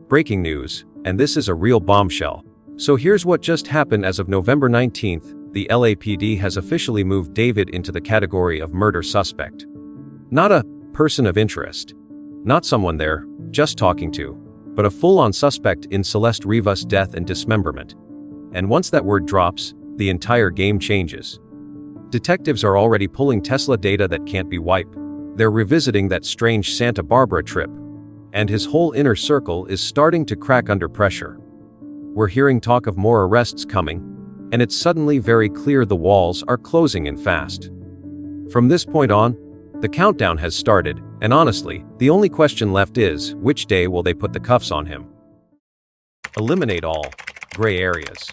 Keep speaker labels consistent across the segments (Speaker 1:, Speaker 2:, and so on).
Speaker 1: Breaking news, and this is a real bombshell. So here's what just happened. As of November 19th, the LAPD has officially moved David into the category of murder suspect. Not a person of interest. Not someone they're just talking to, but a full-on suspect in Celeste Rivas' death and dismemberment. And once that word drops, the entire game changes. Detectives are already pulling Tesla data that can't be wiped. They're revisiting that strange Santa Barbara trip. And his whole inner circle is starting to crack under pressure. We're hearing talk of more arrests coming, and it's suddenly very clear the walls are closing in fast. From this point on, the countdown has started, and honestly, the only question left is, which day will they put the cuffs on him? Eliminate all gray areas.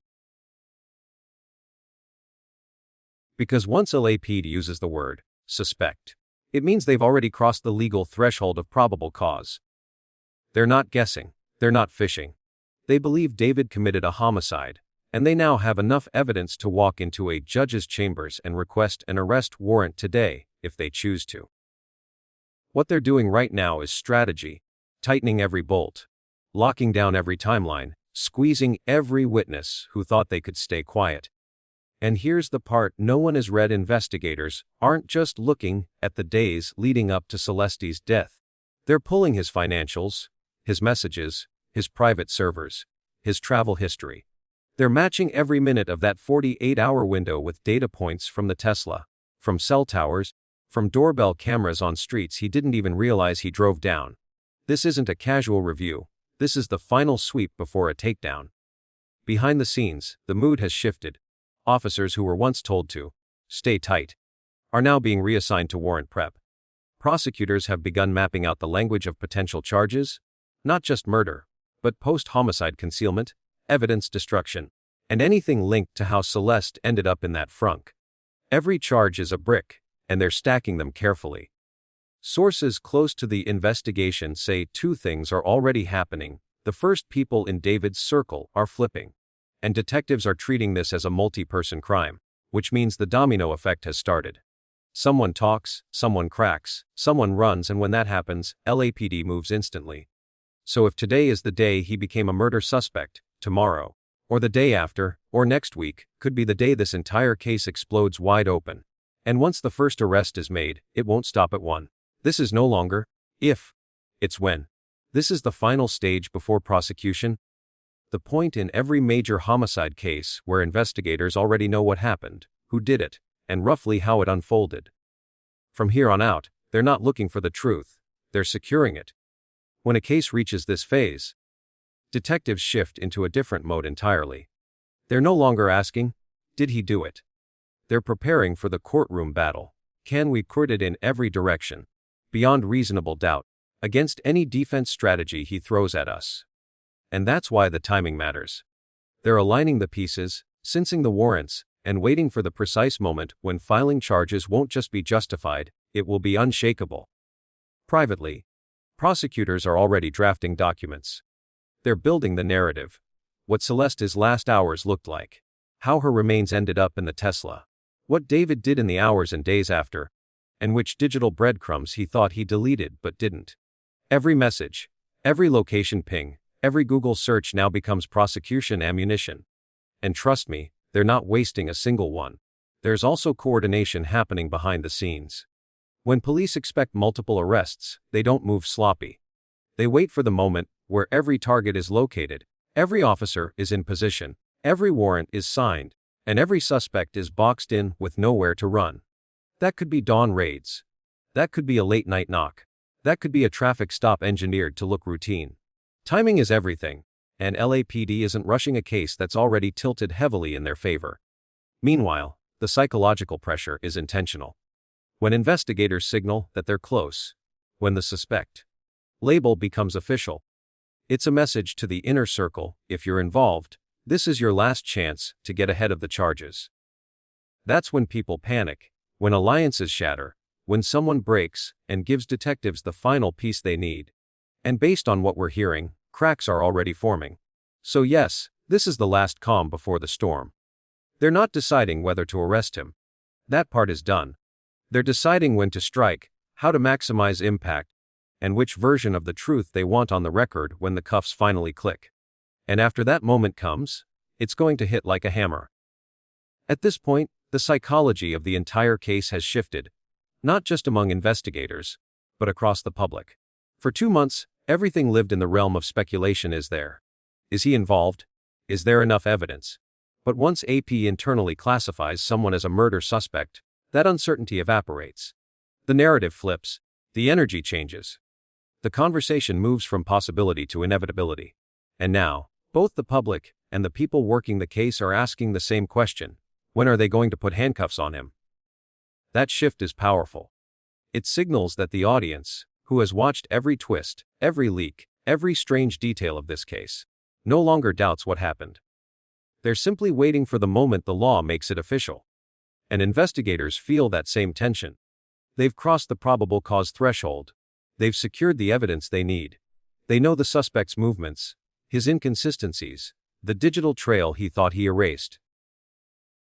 Speaker 1: Because once LAPD uses the word suspect, it means they've already crossed the legal threshold of probable cause. They're not guessing. They're not fishing. They believe David committed a homicide, and they now have enough evidence to walk into a judge's chambers and request an arrest warrant today, if they choose to. What they're doing right now is strategy, tightening every bolt, locking down every timeline, squeezing every witness who thought they could stay quiet. And here's the part no one has read: investigators aren't just looking at the days leading up to Celeste's death. They're pulling his financials, his messages, his private servers, his travel history. They're matching every minute of that 48-hour window with data points from the Tesla, from cell towers, from doorbell cameras on streets he didn't even realize he drove down. This isn't a casual review. This is the final sweep before a takedown. Behind the scenes, the mood has shifted. Officers who were once told to stay tight are now being reassigned to warrant prep. Prosecutors have begun mapping out the language of potential charges, not just murder, but post-homicide concealment, evidence destruction, and anything linked to how Celeste ended up in that frunk. Every charge is a brick, and they're stacking them carefully. Sources close to the investigation say two things are already happening. The first, people in David's circle are flipping, and detectives are treating this as a multi-person crime, which means the domino effect has started. Someone talks, someone cracks, someone runs, and when that happens, LAPD moves instantly. So if today is the day he became a murder suspect, tomorrow, or the day after, or next week, could be the day this entire case explodes wide open. And once the first arrest is made, it won't stop at one. This is no longer if, it's when. This is the final stage before prosecution. The point in every major homicide case where investigators already know what happened, who did it, and roughly how it unfolded. From here on out, they're not looking for the truth, they're securing it. When a case reaches this phase, detectives shift into a different mode entirely. They're no longer asking, did he do it? They're preparing for the courtroom battle. Can we put it in every direction, beyond reasonable doubt, against any defense strategy he throws at us? And that's why the timing matters. They're aligning the pieces, sensing the warrants, and waiting for the precise moment when filing charges won't just be justified, it will be unshakable. Privately, prosecutors are already drafting documents. They're building the narrative. What Celeste's last hours looked like. How her remains ended up in the Tesla. What David did in the hours and days after. And which digital breadcrumbs he thought he deleted but didn't. Every message, every location ping, every Google search now becomes prosecution ammunition. And trust me, they're not wasting a single one. There's also coordination happening behind the scenes. When police expect multiple arrests, they don't move sloppy. They wait for the moment where every target is located, every officer is in position, every warrant is signed, and every suspect is boxed in with nowhere to run. That could be dawn raids. That could be a late-night knock. That could be a traffic stop engineered to look routine. Timing is everything, and LAPD isn't rushing a case that's already tilted heavily in their favor. Meanwhile, the psychological pressure is intentional. When investigators signal that they're close, when the suspect label becomes official, it's a message to the inner circle: if you're involved, this is your last chance to get ahead of the charges. That's when people panic, when alliances shatter, when someone breaks and gives detectives the final piece they need. And based on what we're hearing, cracks are already forming. So yes, this is the last calm before the storm. They're not deciding whether to arrest him. That part is done. They're deciding when to strike, how to maximize impact, and which version of the truth they want on the record when the cuffs finally click. And after that moment comes, it's going to hit like a hammer. At this point, the psychology of the entire case has shifted, not just among investigators, but across the public. For 2 months, everything lived in the realm of speculation. Is he involved? Is there enough evidence? But once AP internally classifies someone as a murder suspect, that uncertainty evaporates. The narrative flips. The energy changes. The conversation moves from possibility to inevitability. And now, both the public and the people working the case are asking the same question: when are they going to put handcuffs on him? That shift is powerful. It signals that the audience, who has watched every twist, every leak, every strange detail of this case, no longer doubts what happened. They're simply waiting for the moment the law makes it official. And investigators feel that same tension. They've crossed the probable cause threshold. They've secured the evidence they need. They know the suspect's movements, his inconsistencies, the digital trail he thought he erased.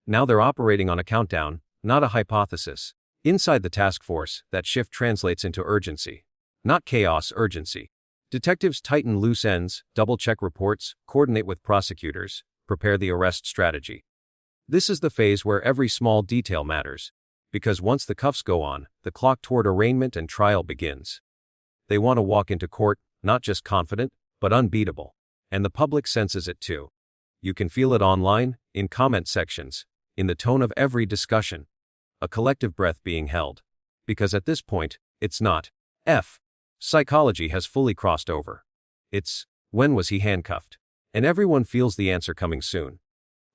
Speaker 1: Now they're operating on a countdown, not a hypothesis. Inside the task force, that shift translates into urgency. Not chaos, urgency. Detectives tighten loose ends, double-check reports, coordinate with prosecutors, prepare the arrest strategy. This is the phase where every small detail matters, because once the cuffs go on, the clock toward arraignment and trial begins. They want to walk into court, not just confident, but unbeatable. And the public senses it too. You can feel it online, in comment sections, in the tone of every discussion. A collective breath being held. Because at this point, it's not psychology has fully crossed over. It's, when was he handcuffed? And everyone feels the answer coming soon.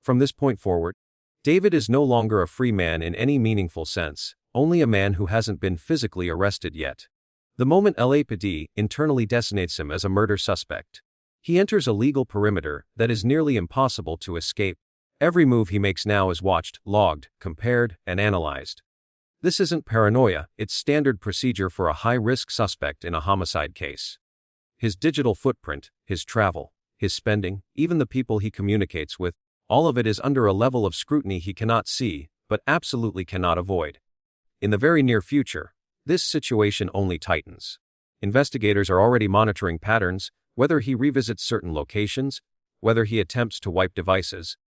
Speaker 1: From this point forward, David is no longer a free man in any meaningful sense, only a man who hasn't been physically arrested yet. The moment LAPD internally designates him as a murder suspect, he enters a legal perimeter that is nearly impossible to escape. Every move he makes now is watched, logged, compared, and analyzed. This isn't paranoia, it's standard procedure for a high-risk suspect in a homicide case. His digital footprint, his travel, his spending, even the people he communicates with, all of it is under a level of scrutiny he cannot see, but absolutely cannot avoid. In the very near future, this situation only tightens. Investigators are already monitoring patterns, whether he revisits certain locations, whether he attempts to wipe devices,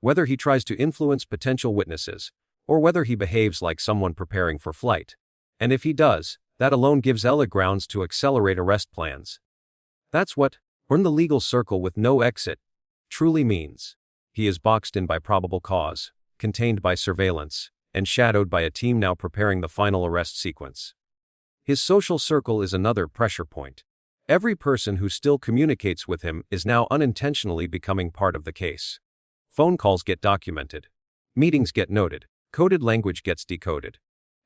Speaker 1: whether he tries to influence potential witnesses, or whether he behaves like someone preparing for flight. And if he does, that alone gives Ella grounds to accelerate arrest plans. That's what, in the legal circle with no exit, truly means. He is boxed in by probable cause, contained by surveillance, and shadowed by a team now preparing the final arrest sequence. His social circle is another pressure point. Every person who still communicates with him is now unintentionally becoming part of the case. Phone calls get documented. Meetings get noted. Coded language gets decoded.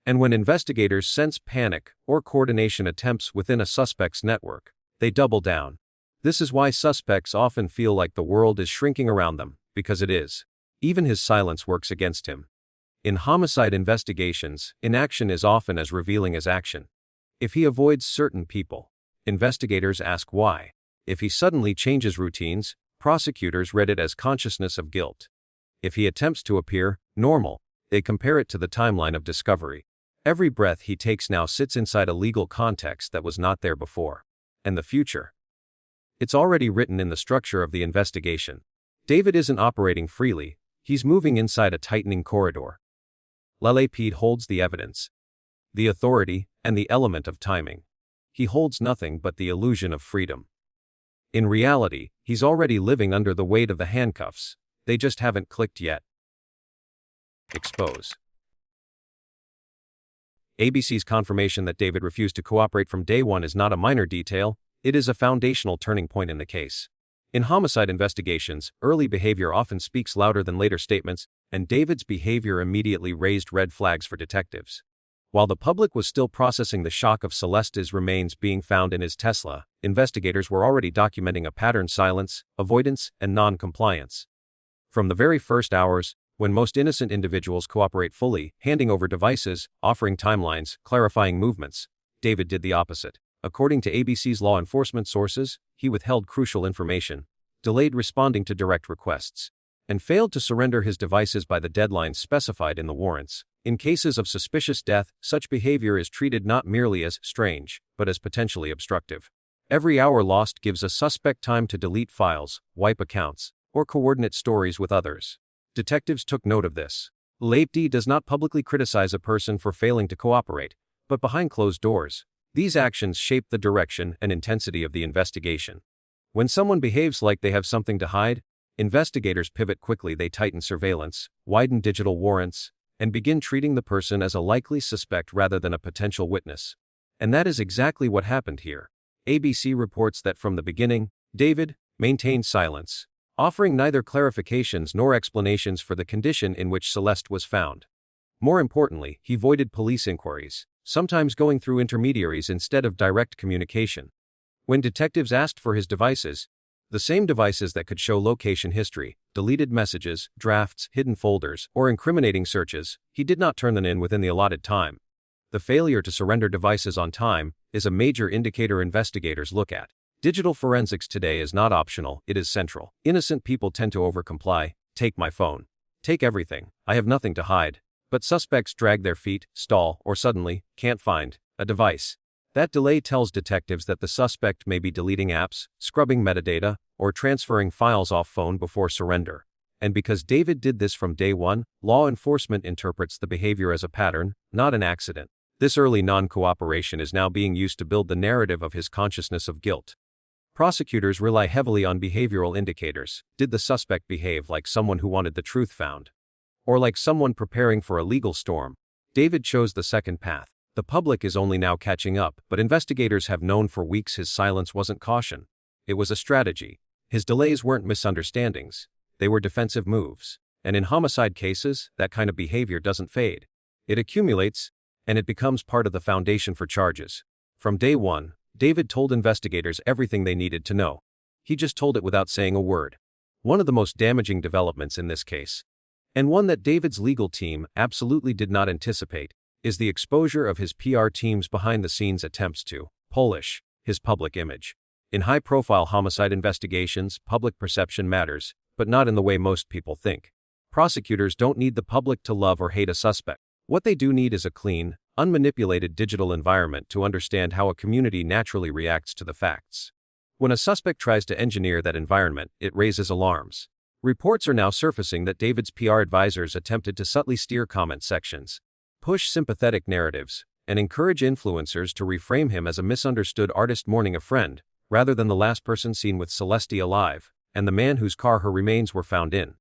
Speaker 1: And when investigators sense panic or coordination attempts within a suspect's network, they double down. This is why suspects often feel like the world is shrinking around them, because it is. Even his silence works against him. In homicide investigations, inaction is often as revealing as action. If he avoids certain people, investigators ask why. If he suddenly changes routines, prosecutors read it as consciousness of guilt. If he attempts to appear normal, they compare it to the timeline of discovery. Every breath he takes now sits inside a legal context that was not there before. And the future? It's already written in the structure of the investigation. David isn't operating freely, he's moving inside a tightening corridor. LAPD holds the evidence, the authority, and the element of timing. He holds nothing but the illusion of freedom. In reality, he's already living under the weight of the handcuffs, they just haven't clicked yet. Expose. ABC's confirmation that David refused to cooperate from day one is not a minor detail, it is a foundational turning point in the case. In homicide investigations, early behavior often speaks louder than later statements, and David's behavior immediately raised red flags for detectives. While the public was still processing the shock of Celeste's remains being found in his Tesla, investigators were already documenting a pattern: silence, avoidance, and non-compliance. From the very first hours, when most innocent individuals cooperate fully, handing over devices, offering timelines, clarifying movements, David did the opposite. According to ABC's law enforcement sources, he withheld crucial information, delayed responding to direct requests, and failed to surrender his devices by the deadlines specified in the warrants, In cases of suspicious death, such behavior is treated not merely as strange, but as potentially obstructive. Every hour lost gives a suspect time to delete files, wipe accounts, or coordinate stories with others. Detectives took note of this. LAPD does not publicly criticize a person for failing to cooperate, but behind closed doors, these actions shape the direction and intensity of the investigation. When someone behaves like they have something to hide, investigators pivot quickly. They tighten surveillance, widen digital warrants, and begin treating the person as a likely suspect rather than a potential witness. And that is exactly what happened here. ABC reports that from the beginning, David maintained silence, offering neither clarifications nor explanations for the condition in which Celeste was found. More importantly, he avoided police inquiries, sometimes going through intermediaries instead of direct communication. When detectives asked for his devices, the same devices that could show location history, deleted messages, drafts, hidden folders, or incriminating searches, he did not turn them in within the allotted time. The failure to surrender devices on time is a major indicator investigators look at. Digital forensics today is not optional, it is central. Innocent people tend to overcomply. Take my phone. Take everything. I have nothing to hide. But suspects drag their feet, stall, or suddenly can't find a device. That delay tells detectives that the suspect may be deleting apps, scrubbing metadata, or transferring files off phone before surrender. And because David did this from day one, law enforcement interprets the behavior as a pattern, not an accident. This early non-cooperation is now being used to build the narrative of his consciousness of guilt. Prosecutors rely heavily on behavioral indicators. Did the suspect behave like someone who wanted the truth found? Or like someone preparing for a legal storm? David chose the second path. The public is only now catching up, but investigators have known for weeks his silence wasn't caution. It was a strategy. His delays weren't misunderstandings. They were defensive moves. And in homicide cases, that kind of behavior doesn't fade. It accumulates, and it becomes part of the foundation for charges. From day one, David told investigators everything they needed to know. He just told it without saying a word. One of the most damaging developments in this case, and one that David's legal team absolutely did not anticipate, is the exposure of his PR team's behind-the-scenes attempts to polish his public image. In high-profile homicide investigations, public perception matters, but not in the way most people think. Prosecutors don't need the public to love or hate a suspect. What they do need is a clean, unmanipulated digital environment to understand how a community naturally reacts to the facts. When a suspect tries to engineer that environment, it raises alarms. Reports are now surfacing that David's PR advisors attempted to subtly steer comment sections, push sympathetic narratives, and encourage influencers to reframe him as a misunderstood artist mourning a friend, rather than the last person seen with Celeste alive, and the man whose car her remains were found in.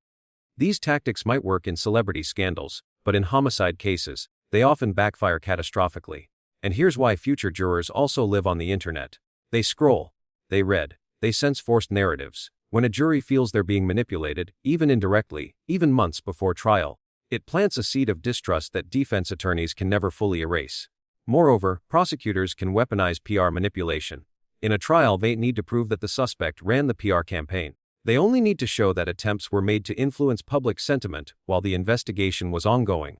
Speaker 1: These tactics might work in celebrity scandals, but in homicide cases, they often backfire catastrophically. And here's why: future jurors also live on the internet. They scroll, they read, they sense forced narratives. When a jury feels they're being manipulated, even indirectly, even months before trial, it plants a seed of distrust that defense attorneys can never fully erase. Moreover, prosecutors can weaponize PR manipulation. In a trial, they need to prove that the suspect ran the PR campaign. They only need to show that attempts were made to influence public sentiment while the investigation was ongoing.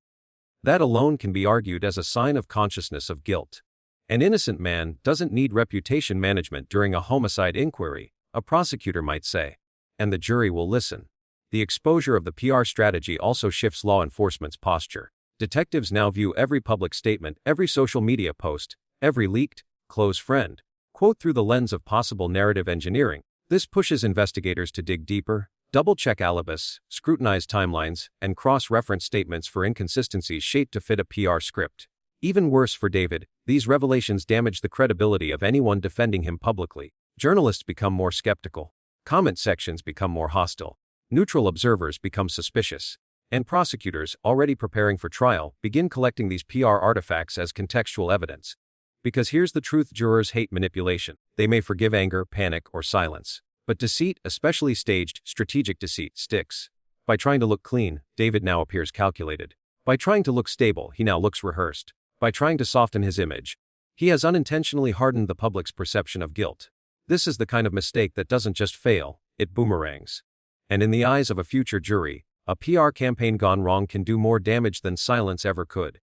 Speaker 1: That alone can be argued as a sign of consciousness of guilt. An innocent man doesn't need reputation management during a homicide inquiry, a prosecutor might say. And the jury will listen. The exposure of the PR strategy also shifts law enforcement's posture. Detectives now view every public statement, every social media post, every leaked, close friend quote through the lens of possible narrative engineering. This pushes investigators to dig deeper, double-check alibis, scrutinize timelines, and cross-reference statements for inconsistencies shaped to fit a PR script. Even worse for David, these revelations damage the credibility of anyone defending him publicly. Journalists become more skeptical. Comment sections become more hostile. Neutral observers become suspicious. And prosecutors, already preparing for trial, begin collecting these PR artifacts as contextual evidence. Because here's the truth: jurors hate manipulation. They may forgive anger, panic, or silence. But deceit, especially staged, strategic deceit, sticks. By trying to look clean, David now appears calculated. By trying to look stable, he now looks rehearsed. By trying to soften his image, he has unintentionally hardened the public's perception of guilt. This is the kind of mistake that doesn't just fail, it boomerangs. And in the eyes of a future jury, a PR campaign gone wrong can do more damage than silence ever could.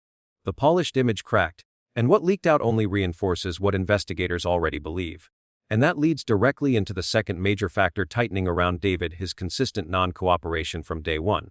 Speaker 1: The polished image cracked, and what leaked out only reinforces what investigators already believe. And that leads directly into the second major factor tightening around David: his consistent non-cooperation from day one.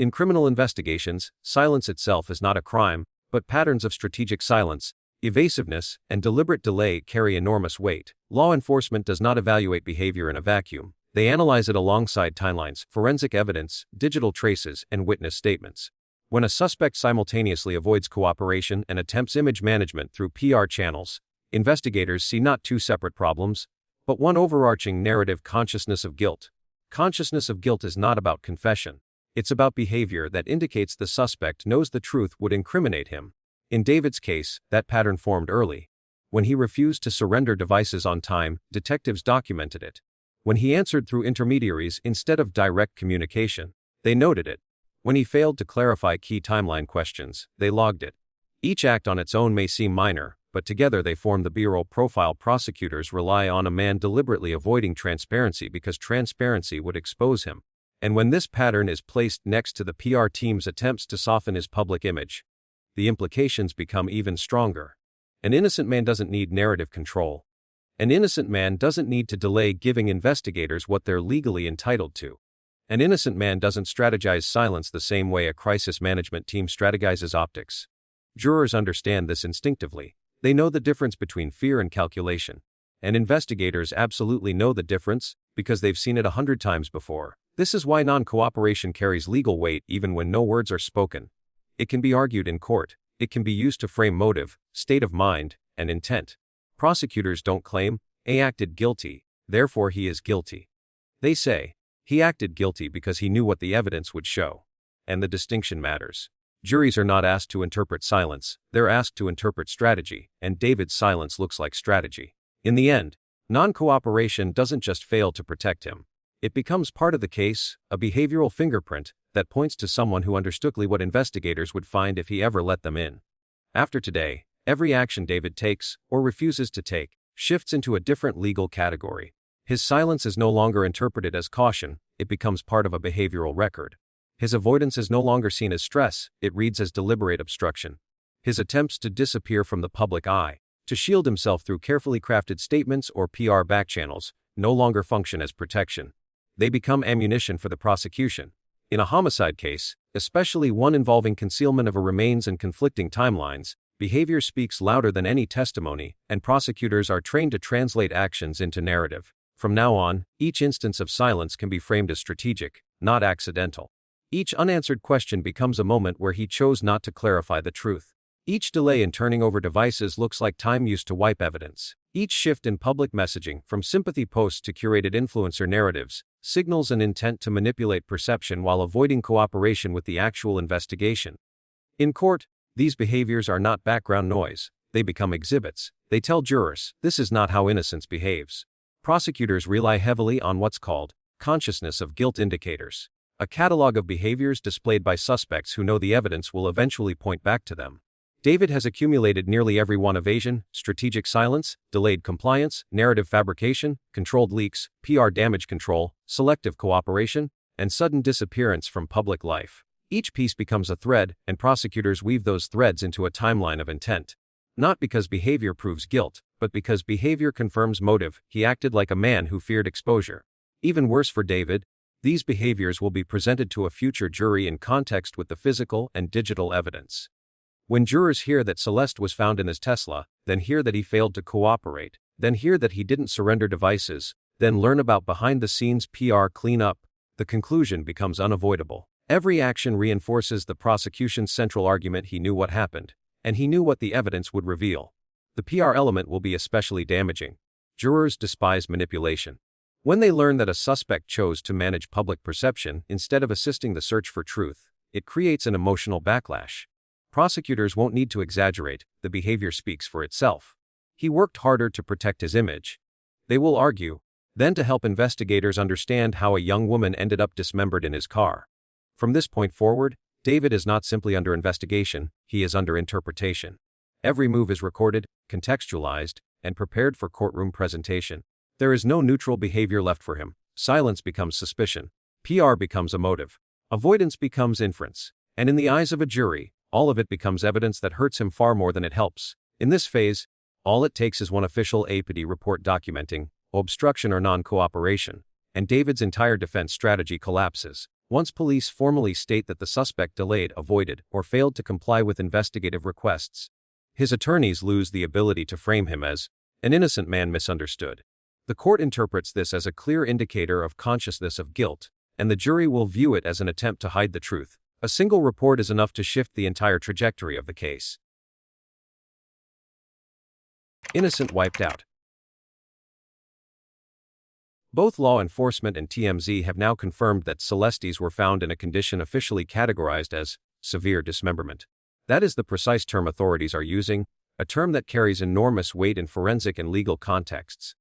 Speaker 1: In criminal investigations, silence itself is not a crime, but patterns of strategic silence, evasiveness, and deliberate delay carry enormous weight. Law enforcement does not evaluate behavior in a vacuum. They analyze it alongside timelines, forensic evidence, digital traces, and witness statements. When a suspect simultaneously avoids cooperation and attempts image management through PR channels, investigators see not two separate problems, but one overarching narrative: consciousness of guilt. Consciousness of guilt is not about confession. It's about behavior that indicates the suspect knows the truth would incriminate him. In David's case, that pattern formed early. When he refused to surrender devices on time, detectives documented it. When he answered through intermediaries instead of direct communication, they noted it. When he failed to clarify key timeline questions, they logged it. Each act on its own may seem minor, but together they form the bureau profile prosecutors rely on: a man deliberately avoiding transparency because transparency would expose him. And when this pattern is placed next to the PR team's attempts to soften his public image, the implications become even stronger. An innocent man doesn't need narrative control. An innocent man doesn't need to delay giving investigators what they're legally entitled to. An innocent man doesn't strategize silence the same way a crisis management team strategizes optics. Jurors understand this instinctively. They know the difference between fear and calculation. And investigators absolutely know the difference, because they've seen it 100 times before. This is why non-cooperation carries legal weight even when no words are spoken. It can be argued in court. It can be used to frame motive, state of mind, and intent. Prosecutors don't claim, "A acted guilty, therefore he is guilty." They say, "He acted guilty because he knew what the evidence would show." And the distinction matters. Juries are not asked to interpret silence, they're asked to interpret strategy, and David's silence looks like strategy. In the end, non-cooperation doesn't just fail to protect him. It becomes part of the case, a behavioral fingerprint that points to someone who understood what investigators would find if he ever let them in. After today, every action David takes, or refuses to take, shifts into a different legal category. His silence is no longer interpreted as caution, it becomes part of a behavioral record. His avoidance is no longer seen as stress, it reads as deliberate obstruction. His attempts to disappear from the public eye, to shield himself through carefully crafted statements or PR backchannels, no longer function as protection. They become ammunition for the prosecution. In a homicide case, especially one involving concealment of remains and conflicting timelines, behavior speaks louder than any testimony, and prosecutors are trained to translate actions into narrative. From now on, each instance of silence can be framed as strategic, not accidental. Each unanswered question becomes a moment where he chose not to clarify the truth. Each delay in turning over devices looks like time used to wipe evidence. Each shift in public messaging, from sympathy posts to curated influencer narratives, signals an intent to manipulate perception while avoiding cooperation with the actual investigation. In court, these behaviors are not background noise, they become exhibits. They tell jurors, this is not how innocence behaves. Prosecutors rely heavily on what's called consciousness of guilt indicators, a catalog of behaviors displayed by suspects who know the evidence will eventually point back to them. David has accumulated nearly every one: evasion, strategic silence, delayed compliance, narrative fabrication, controlled leaks, PR damage control, selective cooperation, and sudden disappearance from public life. Each piece becomes a thread, and prosecutors weave those threads into a timeline of intent. Not because behavior proves guilt, but because behavior confirms motive. He acted like a man who feared exposure. Even worse for David, these behaviors will be presented to a future jury in context with the physical and digital evidence. When jurors hear that Celeste was found in his Tesla, then hear that he failed to cooperate, then hear that he didn't surrender devices, then learn about behind-the-scenes PR cleanup, the conclusion becomes unavoidable. Every action reinforces the prosecution's central argument: he knew what happened, and he knew what the evidence would reveal. The PR element will be especially damaging. Jurors despise manipulation. When they learn that a suspect chose to manage public perception instead of assisting the search for truth, it creates an emotional backlash. Prosecutors won't need to exaggerate, the behavior speaks for itself. He worked harder to protect his image. They will argue, then to help investigators understand how a young woman ended up dismembered in his car. From this point forward, David is not simply under investigation, he is under interpretation. Every move is recorded, contextualized, and prepared for courtroom presentation. There is no neutral behavior left for him. Silence becomes suspicion. PR becomes a motive. Avoidance becomes inference. And in the eyes of a jury, all of it becomes evidence that hurts him far more than it helps. In this phase, all it takes is one official APD report documenting obstruction or non-cooperation, and David's entire defense strategy collapses. Once police formally state that the suspect delayed, avoided, or failed to comply with investigative requests, his attorneys lose the ability to frame him as an innocent man misunderstood. The court interprets this as a clear indicator of consciousness of guilt, and the jury will view it as an attempt to hide the truth. A single report is enough to shift the entire trajectory of the case. Innocent wiped out. Both law enforcement and TMZ have now confirmed that Celestes were found in a condition officially categorized as severe dismemberment. That is the precise term authorities are using, a term that carries enormous weight in forensic and legal contexts.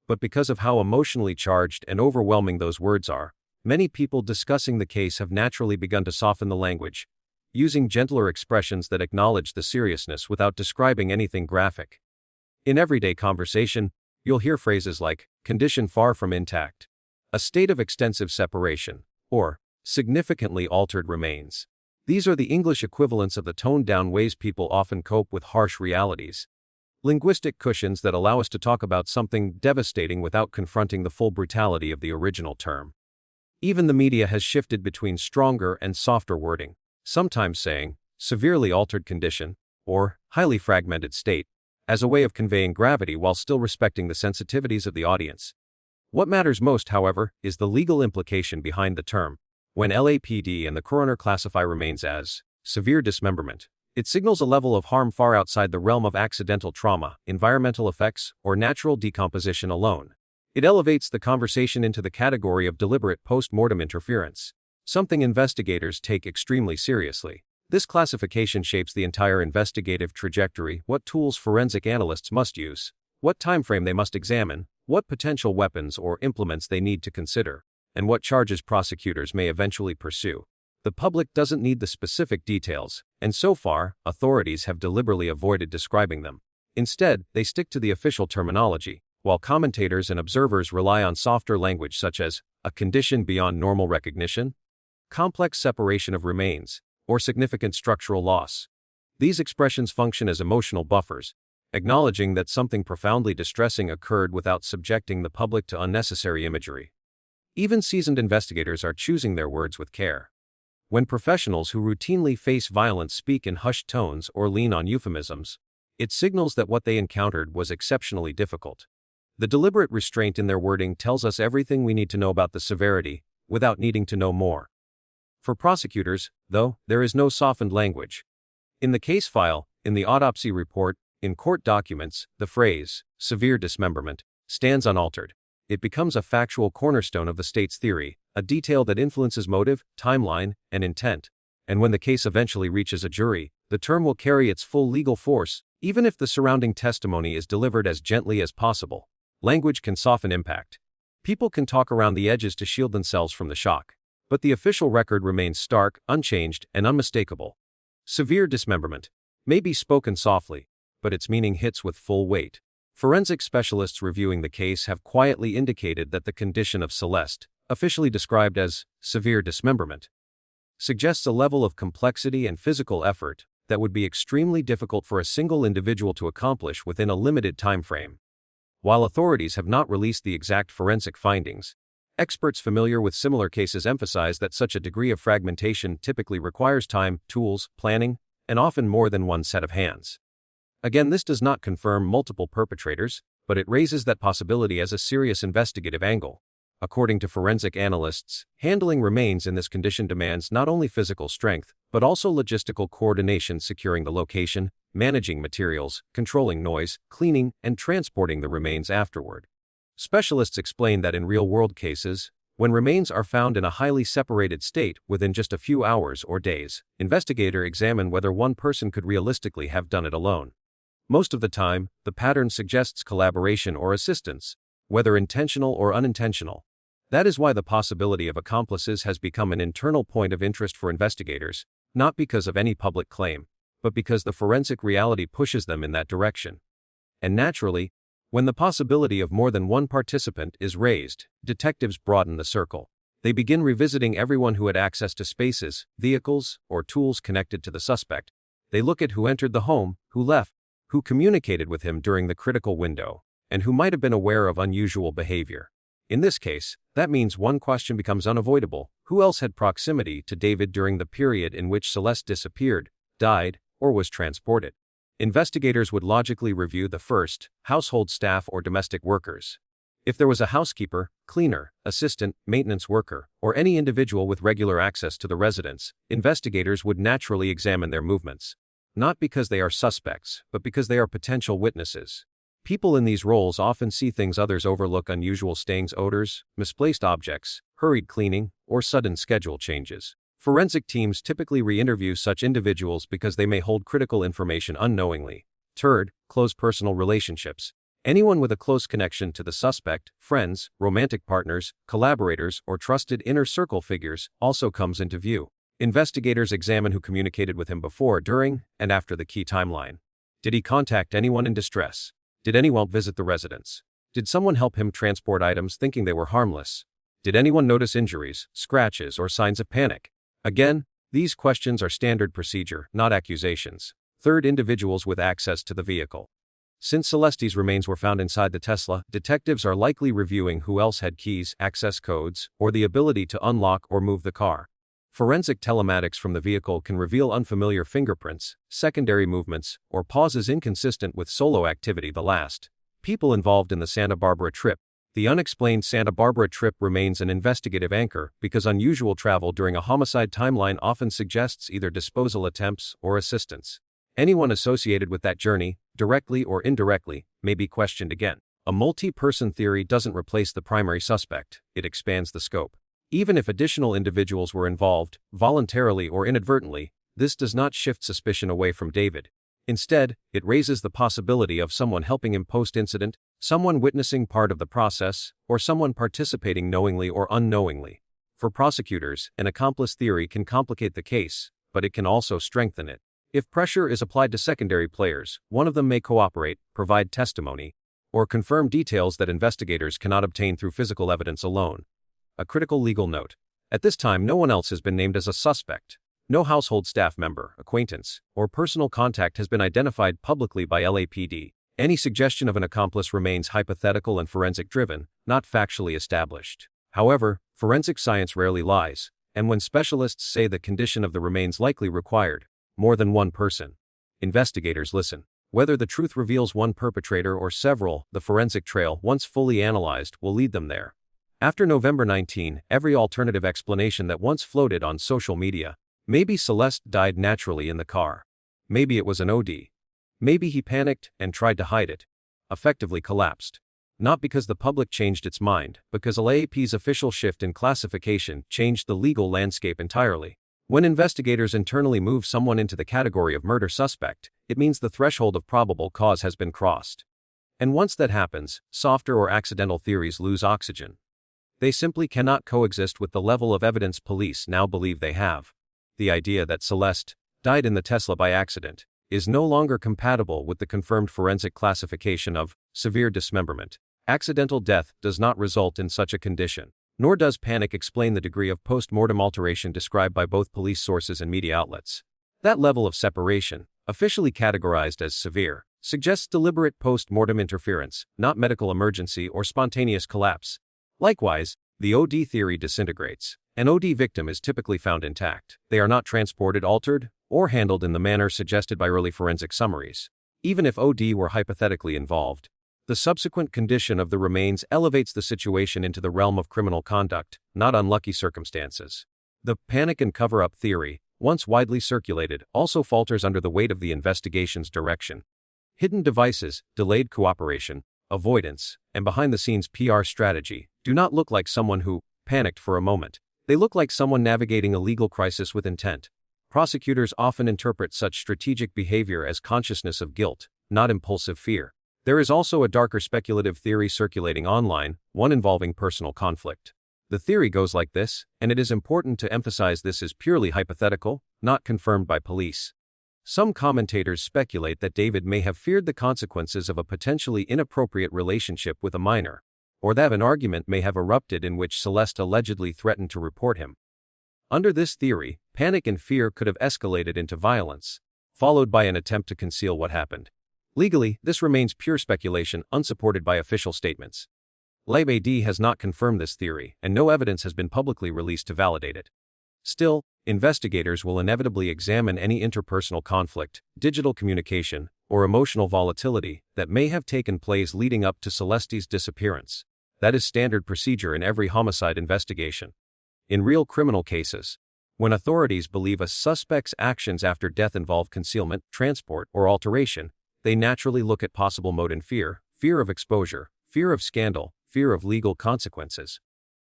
Speaker 1: But because of how emotionally charged and overwhelming those words are, many people discussing the case have naturally begun to soften the language, using gentler expressions that acknowledge the seriousness without describing anything graphic. In everyday conversation, you'll hear phrases like, condition far from intact, a state of extensive separation, or significantly altered remains. These are the English equivalents of the toned-down ways people often cope with harsh realities. Linguistic cushions that allow us to talk about something devastating without confronting the full brutality of the original term. Even the media has shifted between stronger and softer wording, sometimes saying, severely altered condition, or highly fragmented state, as a way of conveying gravity while still respecting the sensitivities of the audience. What matters most, however, is the legal implication behind the term. When LAPD and the coroner classify remains as severe dismemberment, it signals a level of harm far outside the realm of accidental trauma, environmental effects, or natural decomposition alone. It elevates the conversation into the category of deliberate post-mortem interference, something investigators take extremely seriously. This classification shapes the entire investigative trajectory: what tools forensic analysts must use, what timeframe they must examine, what potential weapons or implements they need to consider, and what charges prosecutors may eventually pursue. The public doesn't need the specific details, and so far, authorities have deliberately avoided describing them. Instead, they stick to the official terminology, while commentators and observers rely on softer language such as a condition beyond normal recognition, complex separation of remains, or significant structural loss. These expressions function as emotional buffers, acknowledging that something profoundly distressing occurred without subjecting the public to unnecessary imagery. Even seasoned investigators are choosing their words with care. When professionals who routinely face violence speak in hushed tones or lean on euphemisms, it signals that what they encountered was exceptionally difficult. The deliberate restraint in their wording tells us everything we need to know about the severity, without needing to know more. For prosecutors, though, there is no softened language. In the case file, in the autopsy report, in court documents, the phrase, severe dismemberment, stands unaltered. It becomes a factual cornerstone of the state's theory, a detail that influences motive, timeline, and intent. And when the case eventually reaches a jury, the term will carry its full legal force, even if the surrounding testimony is delivered as gently as possible. Language can soften impact. People can talk around the edges to shield themselves from the shock. But the official record remains stark, unchanged, and unmistakable. Severe dismemberment may be spoken softly, but its meaning hits with full weight. Forensic specialists reviewing the case have quietly indicated that the condition of Celeste, officially described as severe dismemberment, suggests a level of complexity and physical effort that would be extremely difficult for a single individual to accomplish within a limited time frame. While authorities have not released the exact forensic findings, experts familiar with similar cases emphasize that such a degree of fragmentation typically requires time, tools, planning, and often more than one set of hands. Again, this does not confirm multiple perpetrators, but it raises that possibility as a serious investigative angle. According to forensic analysts, handling remains in this condition demands not only physical strength, but also logistical coordination, securing the location, managing materials, controlling noise, cleaning, and transporting the remains afterward. Specialists explain that in real-world cases, when remains are found in a highly separated state within just a few hours or days, investigators examine whether one person could realistically have done it alone. Most of the time, the pattern suggests collaboration or assistance, whether intentional or unintentional. That is why the possibility of accomplices has become an internal point of interest for investigators, not because of any public claim, but because the forensic reality pushes them in that direction. And naturally, when the possibility of more than one participant is raised, detectives broaden the circle. They begin revisiting everyone who had access to spaces, vehicles, or tools connected to the suspect. They look at who entered the home, who left, who communicated with him during the critical window, and who might have been aware of unusual behavior. In this case, that means one question becomes unavoidable: who else had proximity to David during the period in which Celeste disappeared, died, or was transported? Investigators would logically review the first: household staff or domestic workers. If there was a housekeeper, cleaner, assistant, maintenance worker, or any individual with regular access to the residence, investigators would naturally examine their movements. Not because they are suspects, but because they are potential witnesses. People in these roles often see things others overlook: unusual stains, odors, misplaced objects, hurried cleaning, or sudden schedule changes. Forensic teams typically re-interview such individuals because they may hold critical information unknowingly. Third, close personal relationships. Anyone with a close connection to the suspect, friends, romantic partners, collaborators, or trusted inner circle figures, also comes into view. Investigators examine who communicated with him before, during, and after the key timeline. Did he contact anyone in distress? Did anyone visit the residence? Did someone help him transport items thinking they were harmless? Did anyone notice injuries, scratches, or signs of panic? Again, these questions are standard procedure, not accusations. Third, individuals with access to the vehicle. Since Celeste's remains were found inside the Tesla, detectives are likely reviewing who else had keys, access codes, or the ability to unlock or move the car. Forensic telematics from the vehicle can reveal unfamiliar fingerprints, secondary movements, or pauses inconsistent with solo activity. The last people involved in the Santa Barbara trip. The unexplained Santa Barbara trip remains an investigative anchor because unusual travel during a homicide timeline often suggests either disposal attempts or assistance. Anyone associated with that journey, directly or indirectly, may be questioned again. A multi-person theory doesn't replace the primary suspect, it expands the scope. Even if additional individuals were involved, voluntarily or inadvertently, this does not shift suspicion away from David. Instead, it raises the possibility of someone helping him post-incident, someone witnessing part of the process, or someone participating knowingly or unknowingly. For prosecutors, an accomplice theory can complicate the case, but it can also strengthen it. If pressure is applied to secondary players, one of them may cooperate, provide testimony, or confirm details that investigators cannot obtain through physical evidence alone. A critical legal note. At this time, no one else has been named as a suspect. No household staff member, acquaintance, or personal contact has been identified publicly by LAPD. Any suggestion of an accomplice remains hypothetical and forensic-driven, not factually established. However, forensic science rarely lies, and when specialists say the condition of the remains likely required more than one person, investigators listen. Whether the truth reveals one perpetrator or several, the forensic trail, once fully analyzed, will lead them there. After November 19, every alternative explanation that once floated on social media. Maybe Celeste died naturally in the car. Maybe it was an OD. Maybe he panicked and tried to hide it. Effectively collapsed. Not because the public changed its mind, because LAPD's official shift in classification changed the legal landscape entirely. When investigators internally move someone into the category of murder suspect, it means the threshold of probable cause has been crossed. And once that happens, softer or accidental theories lose oxygen. They simply cannot coexist with the level of evidence police now believe they have. The idea that Celeste died in the Tesla by accident is no longer compatible with the confirmed forensic classification of severe dismemberment. Accidental death does not result in such a condition, nor does panic explain the degree of post-mortem alteration described by both police sources and media outlets. That level of separation, officially categorized as severe, suggests deliberate post-mortem interference, not medical emergency or spontaneous collapse. Likewise, the OD theory disintegrates. An OD victim is typically found intact. They are not transported, altered, or handled in the manner suggested by early forensic summaries. Even if OD were hypothetically involved, the subsequent condition of the remains elevates the situation into the realm of criminal conduct, not unlucky circumstances. The panic and cover-up theory, once widely circulated, also falters under the weight of the investigation's direction. Hidden devices, delayed cooperation, avoidance, and behind-the-scenes PR strategy do not look like someone who panicked for a moment. They look like someone navigating a legal crisis with intent. Prosecutors often interpret such strategic behavior as consciousness of guilt, not impulsive fear. There is also a darker speculative theory circulating online, one involving personal conflict. The theory goes like this, and it is important to emphasize this is purely hypothetical, not confirmed by police. Some commentators speculate that David may have feared the consequences of a potentially inappropriate relationship with a minor, or that an argument may have erupted in which Celeste allegedly threatened to report him. Under this theory, panic and fear could have escalated into violence, followed by an attempt to conceal what happened. Legally, this remains pure speculation, unsupported by official statements. LabAD has not confirmed this theory, and no evidence has been publicly released to validate it. Still, investigators will inevitably examine any interpersonal conflict, digital communication, or emotional volatility that may have taken place leading up to Celeste's disappearance. That is standard procedure in every homicide investigation. In real criminal cases, when authorities believe a suspect's actions after death involve concealment, transport, or alteration, they naturally look at possible motive and fear of exposure, fear of scandal, fear of legal consequences.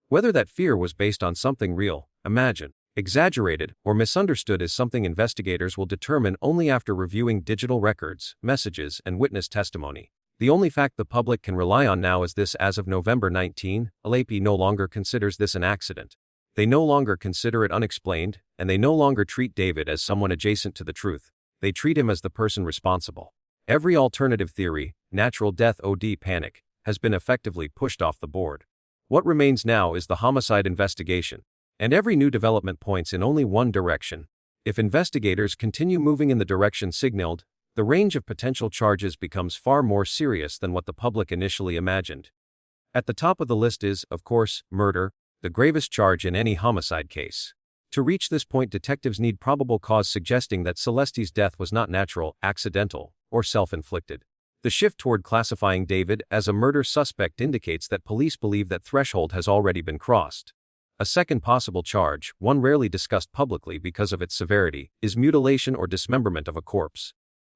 Speaker 1: Whether that fear was based on something real, imagined, exaggerated, or misunderstood is something investigators will determine only after reviewing digital records, messages, and witness testimony. The only fact the public can rely on now is this: as of November 19, LAPD no longer considers this an accident. They no longer consider it unexplained, and they no longer treat David as someone adjacent to the truth. They treat him as the person responsible. Every alternative theory, natural death, OD, panic, has been effectively pushed off the board. What remains now is the homicide investigation, and every new development points in only one direction. If investigators continue moving in the direction signaled, the range of potential charges becomes far more serious than what the public initially imagined. At the top of the list is, of course, murder, the gravest charge in any homicide case. To reach this point, detectives need probable cause suggesting that Celeste's death was not natural, accidental, or self-inflicted. The shift toward classifying David as a murder suspect indicates that police believe that threshold has already been crossed. A second possible charge, one rarely discussed publicly because of its severity, is mutilation or dismemberment of a corpse.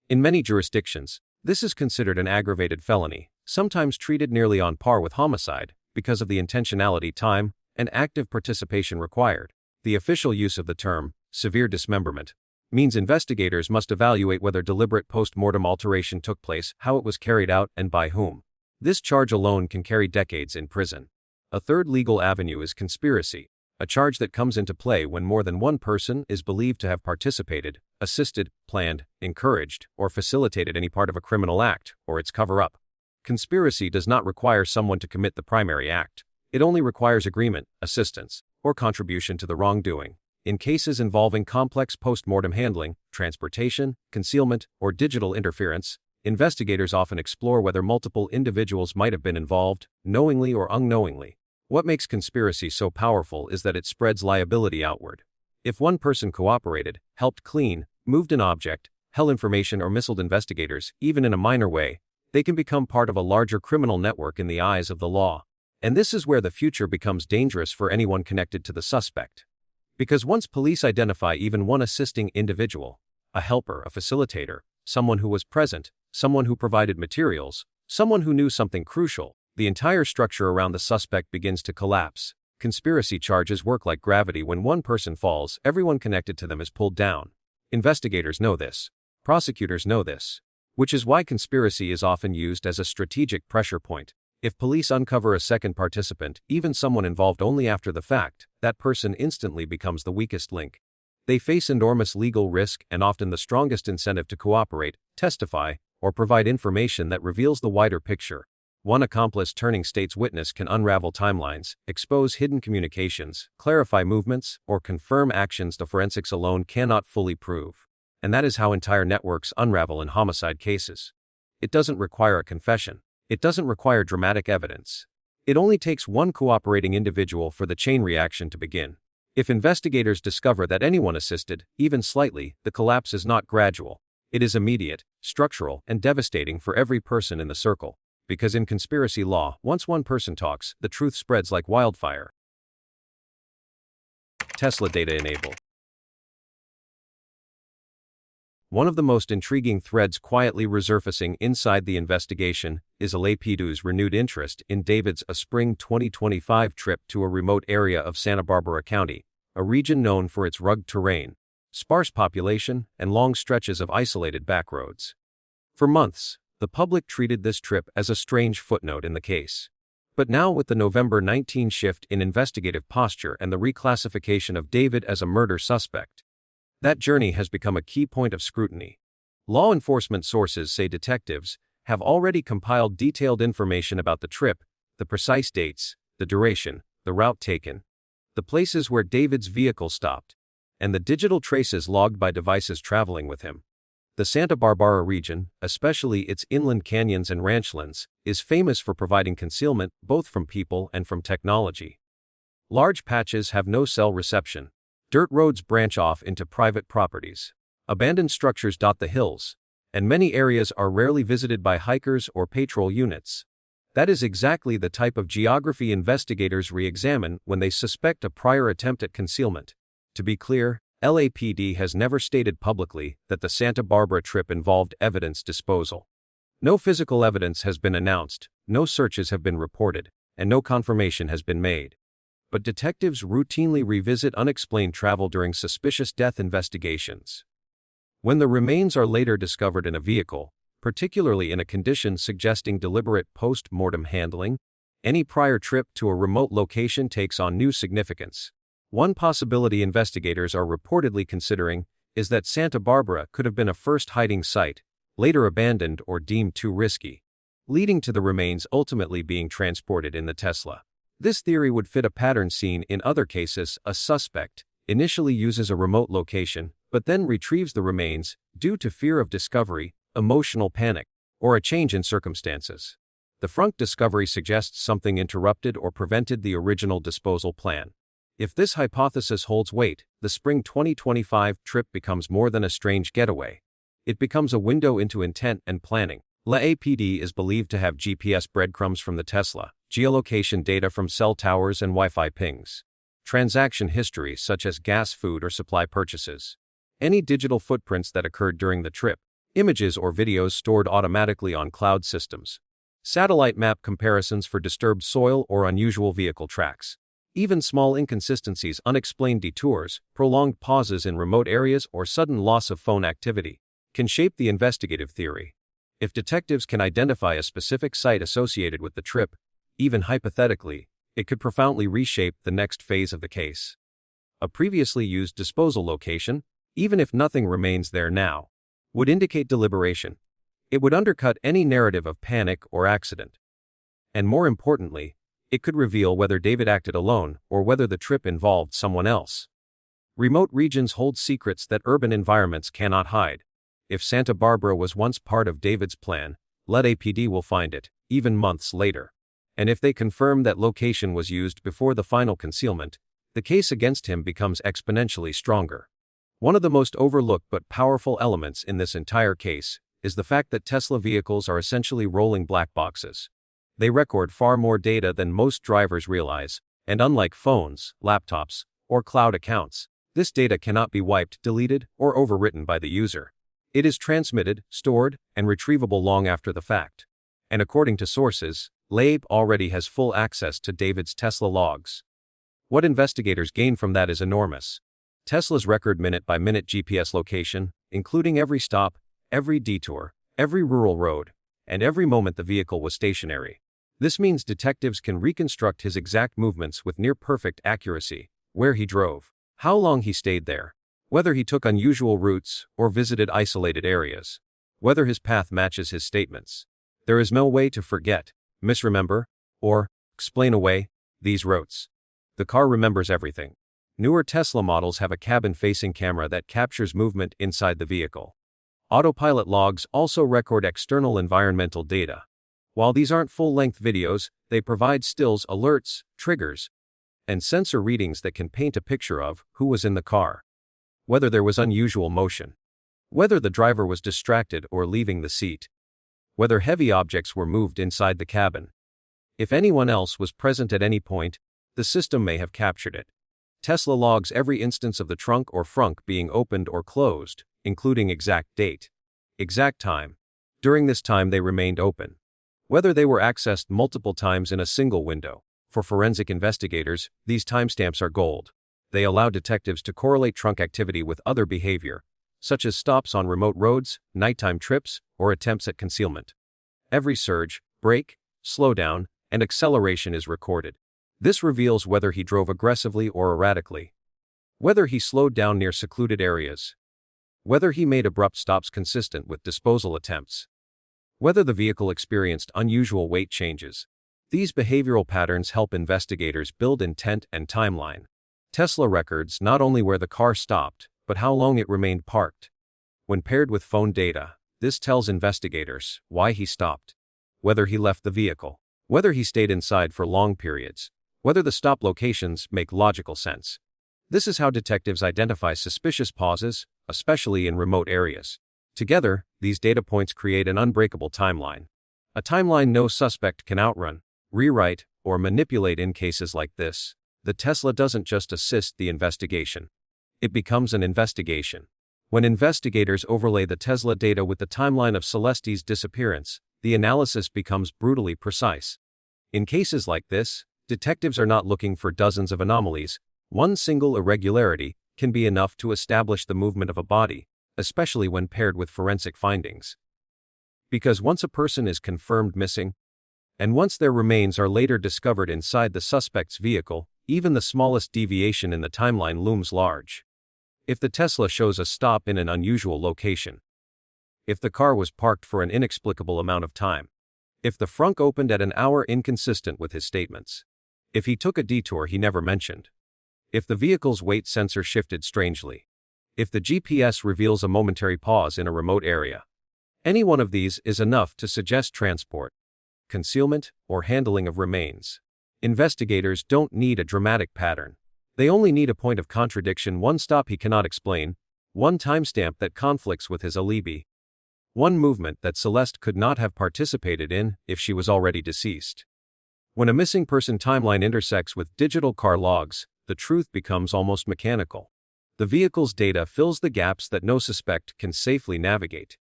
Speaker 1: In many jurisdictions, this is considered an aggravated felony, sometimes treated nearly on par with homicide, because of the intentionality, time, and active participation required. The official use of the term, severe dismemberment, means investigators must evaluate whether deliberate post-mortem alteration took place, how it was carried out, and by whom. This charge alone can carry decades in prison. A third legal avenue is conspiracy, a charge that comes into play when more than one person is believed to have participated, assisted, planned, encouraged, or facilitated any part of a criminal act, or its cover-up. Conspiracy does not require someone to commit the primary act. It only requires agreement, assistance, or contribution to the wrongdoing. In cases involving complex post-mortem handling, transportation, concealment, or digital interference, investigators often explore whether multiple individuals might have been involved, knowingly or unknowingly. What makes conspiracy so powerful is that it spreads liability outward. If one person cooperated, helped clean, moved an object, held information, or misled investigators, even in a minor way, they can become part of a larger criminal network in the eyes of the law. And this is where the future becomes dangerous for anyone connected to the suspect. Because once police identify even one assisting individual, a helper, a facilitator, someone who was present, someone who provided materials, someone who knew something crucial, the entire structure around the suspect begins to collapse. Conspiracy charges work like gravity. When one person falls, everyone connected to them is pulled down. Investigators know this. Prosecutors know this. Which is why conspiracy is often used as a strategic pressure point. If police uncover a second participant, even someone involved only after the fact, that person instantly becomes the weakest link. They face enormous legal risk and often the strongest incentive to cooperate, testify, or provide information that reveals the wider picture. One accomplice turning state's witness can unravel timelines, expose hidden communications, clarify movements, or confirm actions the forensics alone cannot fully prove. And that is how entire networks unravel in homicide cases. It doesn't require a confession. It doesn't require dramatic evidence. It only takes one cooperating individual for the chain reaction to begin. If investigators discover that anyone assisted, even slightly, the collapse is not gradual. It is immediate, structural, and devastating for every person in the circle. Because in conspiracy law, once one person talks, the truth spreads like wildfire. Tesla data enable. One of the most intriguing threads quietly resurfacing inside the investigation is LAPD's renewed interest in David's spring 2025 trip to a remote area of Santa Barbara County, a region known for its rugged terrain, sparse population, and long stretches of isolated backroads. For months, the public treated this trip as a strange footnote in the case. But now, with the November 19 shift in investigative posture and the reclassification of David as a murder suspect, that journey has become a key point of scrutiny. Law enforcement sources say detectives have already compiled detailed information about the trip, the precise dates, the duration, the route taken, the places where David's vehicle stopped, and the digital traces logged by devices traveling with him. The Santa Barbara region, especially its inland canyons and ranchlands, is famous for providing concealment both from people and from technology. Large patches have no cell reception. Dirt roads branch off into private properties. Abandoned structures dot the hills, and many areas are rarely visited by hikers or patrol units. That is exactly the type of geography investigators re-examine when they suspect a prior attempt at concealment. To be clear, LAPD has never stated publicly that the Santa Barbara trip involved evidence disposal. No physical evidence has been announced, no searches have been reported, and no confirmation has been made. But detectives routinely revisit unexplained travel during suspicious death investigations. When the remains are later discovered in a vehicle, particularly in a condition suggesting deliberate post-mortem handling, any prior trip to a remote location takes on new significance. One possibility investigators are reportedly considering is that Santa Barbara could have been a first hiding site, later abandoned or deemed too risky, leading to the remains ultimately being transported in the Tesla. This theory would fit a pattern seen in other cases. A suspect initially uses a remote location, but then retrieves the remains due to fear of discovery, emotional panic, or a change in circumstances. The frunk discovery suggests something interrupted or prevented the original disposal plan. If this hypothesis holds weight, the spring 2025 trip becomes more than a strange getaway. It becomes a window into intent and planning. LAPD is believed to have GPS breadcrumbs from the Tesla, geolocation data from cell towers and Wi-Fi pings, transaction history such as gas, food, or supply purchases, any digital footprints that occurred during the trip, images or videos stored automatically on cloud systems, satellite map comparisons for disturbed soil or unusual vehicle tracks. Even small inconsistencies, unexplained detours, prolonged pauses in remote areas, or sudden loss of phone activity can shape the investigative theory. If detectives can identify a specific site associated with the trip, even hypothetically, it could profoundly reshape the next phase of the case. A previously used disposal location, even if nothing remains there now, would indicate deliberation. It would undercut any narrative of panic or accident. And more importantly, it could reveal whether David acted alone or whether the trip involved someone else. Remote regions hold secrets that urban environments cannot hide. If Santa Barbara was once part of David's plan, LAPD will find it, even months later. And if they confirm that location was used before the final concealment, the case against him becomes exponentially stronger. One of the most overlooked but powerful elements in this entire case is the fact that Tesla vehicles are essentially rolling black boxes. They record far more data than most drivers realize, and unlike phones, laptops, or cloud accounts, this data cannot be wiped, deleted, or overwritten by the user. It is transmitted, stored, and retrievable long after the fact. And according to sources, LAPD already has full access to David's Tesla logs. What investigators gain from that is enormous. Tesla's record minute-by-minute GPS location, including every stop, every detour, every rural road, and every moment the vehicle was stationary. This means detectives can reconstruct his exact movements with near-perfect accuracy, where he drove, how long he stayed there, whether he took unusual routes or visited isolated areas, whether his path matches his statements. There is no way to forget, misremember, or explain away these routes. The car remembers everything. Newer Tesla models have a cabin-facing camera that captures movement inside the vehicle. Autopilot logs also record external environmental data. While these aren't full-length videos, they provide stills, alerts, triggers, and sensor readings that can paint a picture of who was in the car, whether there was unusual motion, whether the driver was distracted or leaving the seat, whether heavy objects were moved inside the cabin. If anyone else was present at any point, the system may have captured it. Tesla logs every instance of the trunk or frunk being opened or closed, including exact date, exact time. During this time they remained open. Whether they were accessed multiple times in a single window. For forensic investigators, these timestamps are gold. They allow detectives to correlate trunk activity with other behavior, such as stops on remote roads, nighttime trips, or attempts at concealment. Every surge, brake, slowdown, and acceleration is recorded. This reveals whether he drove aggressively or erratically, whether he slowed down near secluded areas, whether he made abrupt stops consistent with disposal attempts, whether the vehicle experienced unusual weight changes. These behavioral patterns help investigators build intent and timeline. Tesla records not only where the car stopped, but how long it remained parked, When paired with phone data, this tells investigators why he stopped, whether he left the vehicle, whether he stayed inside for long periods, whether the stop locations make logical sense. This is how detectives identify suspicious pauses, especially in remote areas. Together, these data points create an unbreakable timeline. A timeline no suspect can outrun, rewrite, or manipulate. In cases like this, the Tesla doesn't just assist the investigation. It becomes an investigation. When investigators overlay the Tesla data with the timeline of Celeste's disappearance, the analysis becomes brutally precise. In cases like this, detectives are not looking for dozens of anomalies. One single irregularity can be enough to establish the movement of a body, especially when paired with forensic findings. Because once a person is confirmed missing, and once their remains are later discovered inside the suspect's vehicle, even the smallest deviation in the timeline looms large. If the Tesla shows a stop in an unusual location, if the car was parked for an inexplicable amount of time, if the frunk opened at an hour inconsistent with his statements, if he took a detour he never mentioned, if the vehicle's weight sensor shifted strangely, if the GPS reveals a momentary pause in a remote area, any one of these is enough to suggest transport, concealment, or handling of remains. Investigators don't need a dramatic pattern. They only need a point of contradiction, one stop he cannot explain, one timestamp that conflicts with his alibi, one movement that Celeste could not have participated in if she was already deceased. When a missing person timeline intersects with digital car logs, the truth becomes almost mechanical. The vehicle's data fills the gaps that no suspect can safely navigate.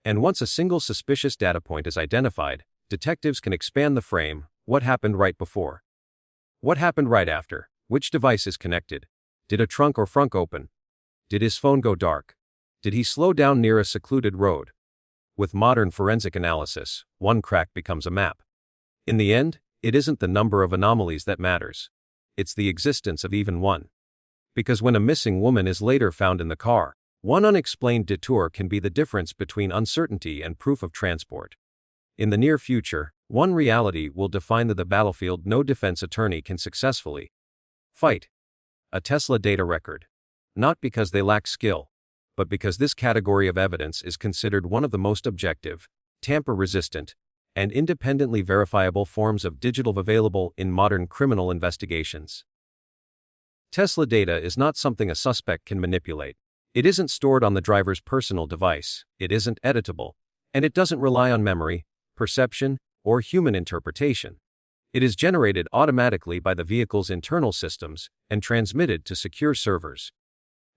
Speaker 1: And once a single suspicious data point is identified, detectives can expand the frame. What happened right before? What happened right after? Which device is connected? Did a trunk or frunk open? Did his phone go dark? Did he slow down near a secluded road? With modern forensic analysis, one crack becomes a map. In the end, it isn't the number of anomalies that matters. It's the existence of even one. Because when a missing woman is later found in the car, one unexplained detour can be the difference between uncertainty and proof of transport. In the near future, one reality will define the battlefield no defense attorney can successfully fight: a Tesla data record. Not because they lack skill, but because this category of evidence is considered one of the most objective, tamper-resistant, and independently verifiable forms of digital available in modern criminal investigations. Tesla data is not something a suspect can manipulate. It isn't stored on the driver's personal device, it isn't editable, and it doesn't rely on memory, perception, or human interpretation. It is generated automatically by the vehicle's internal systems and transmitted to secure servers.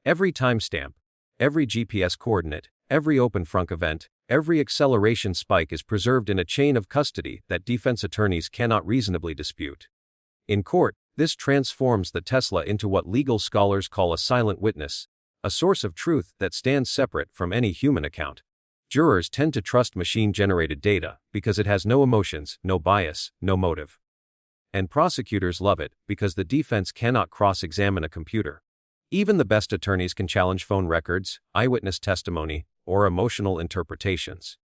Speaker 1: Every timestamp, every GPS coordinate, every open frunk event, every acceleration spike is preserved in a chain of custody that defense attorneys cannot reasonably dispute. In court, this transforms the Tesla into what legal scholars call a silent witness, a source of truth that stands separate from any human account. Jurors tend to trust machine-generated data because it has no emotions, no bias, no motive. And prosecutors love it because the defense cannot cross-examine a computer. Even the best attorneys can challenge phone records, eyewitness testimony, or emotional interpretations.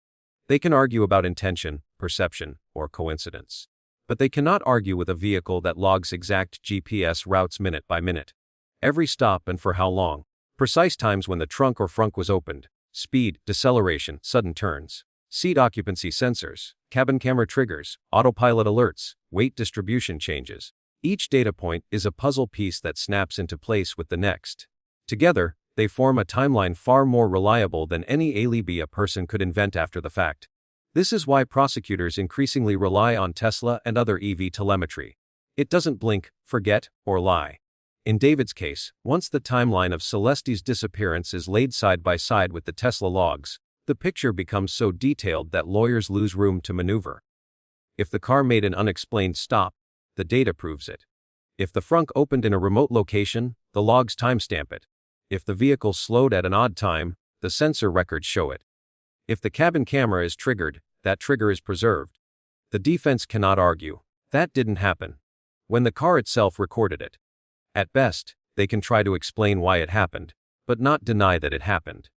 Speaker 1: They can argue about intention, perception, or coincidence. But they cannot argue with a vehicle that logs exact GPS routes minute by minute. Every stop and for how long. Precise times when the trunk or frunk was opened. Speed, deceleration, sudden turns. Seat occupancy sensors, cabin camera triggers, autopilot alerts, weight distribution changes. Each data point is a puzzle piece that snaps into place with the next. Together, they form a timeline far more reliable than any alibi a person could invent after the fact. This is why prosecutors increasingly rely on Tesla and other EV telemetry. It doesn't blink, forget, or lie. In David's case, once the timeline of Celeste's disappearance is laid side by side with the Tesla logs, the picture becomes so detailed that lawyers lose room to maneuver. If the car made an unexplained stop, the data proves it. If the frunk opened in a remote location, the logs timestamp it. If the vehicle slowed at an odd time, the sensor records show it. If the cabin camera is triggered, that trigger is preserved. The defense cannot argue. That didn't happen. When the car itself recorded it. At best, they can try to explain why it happened, but not deny that it happened.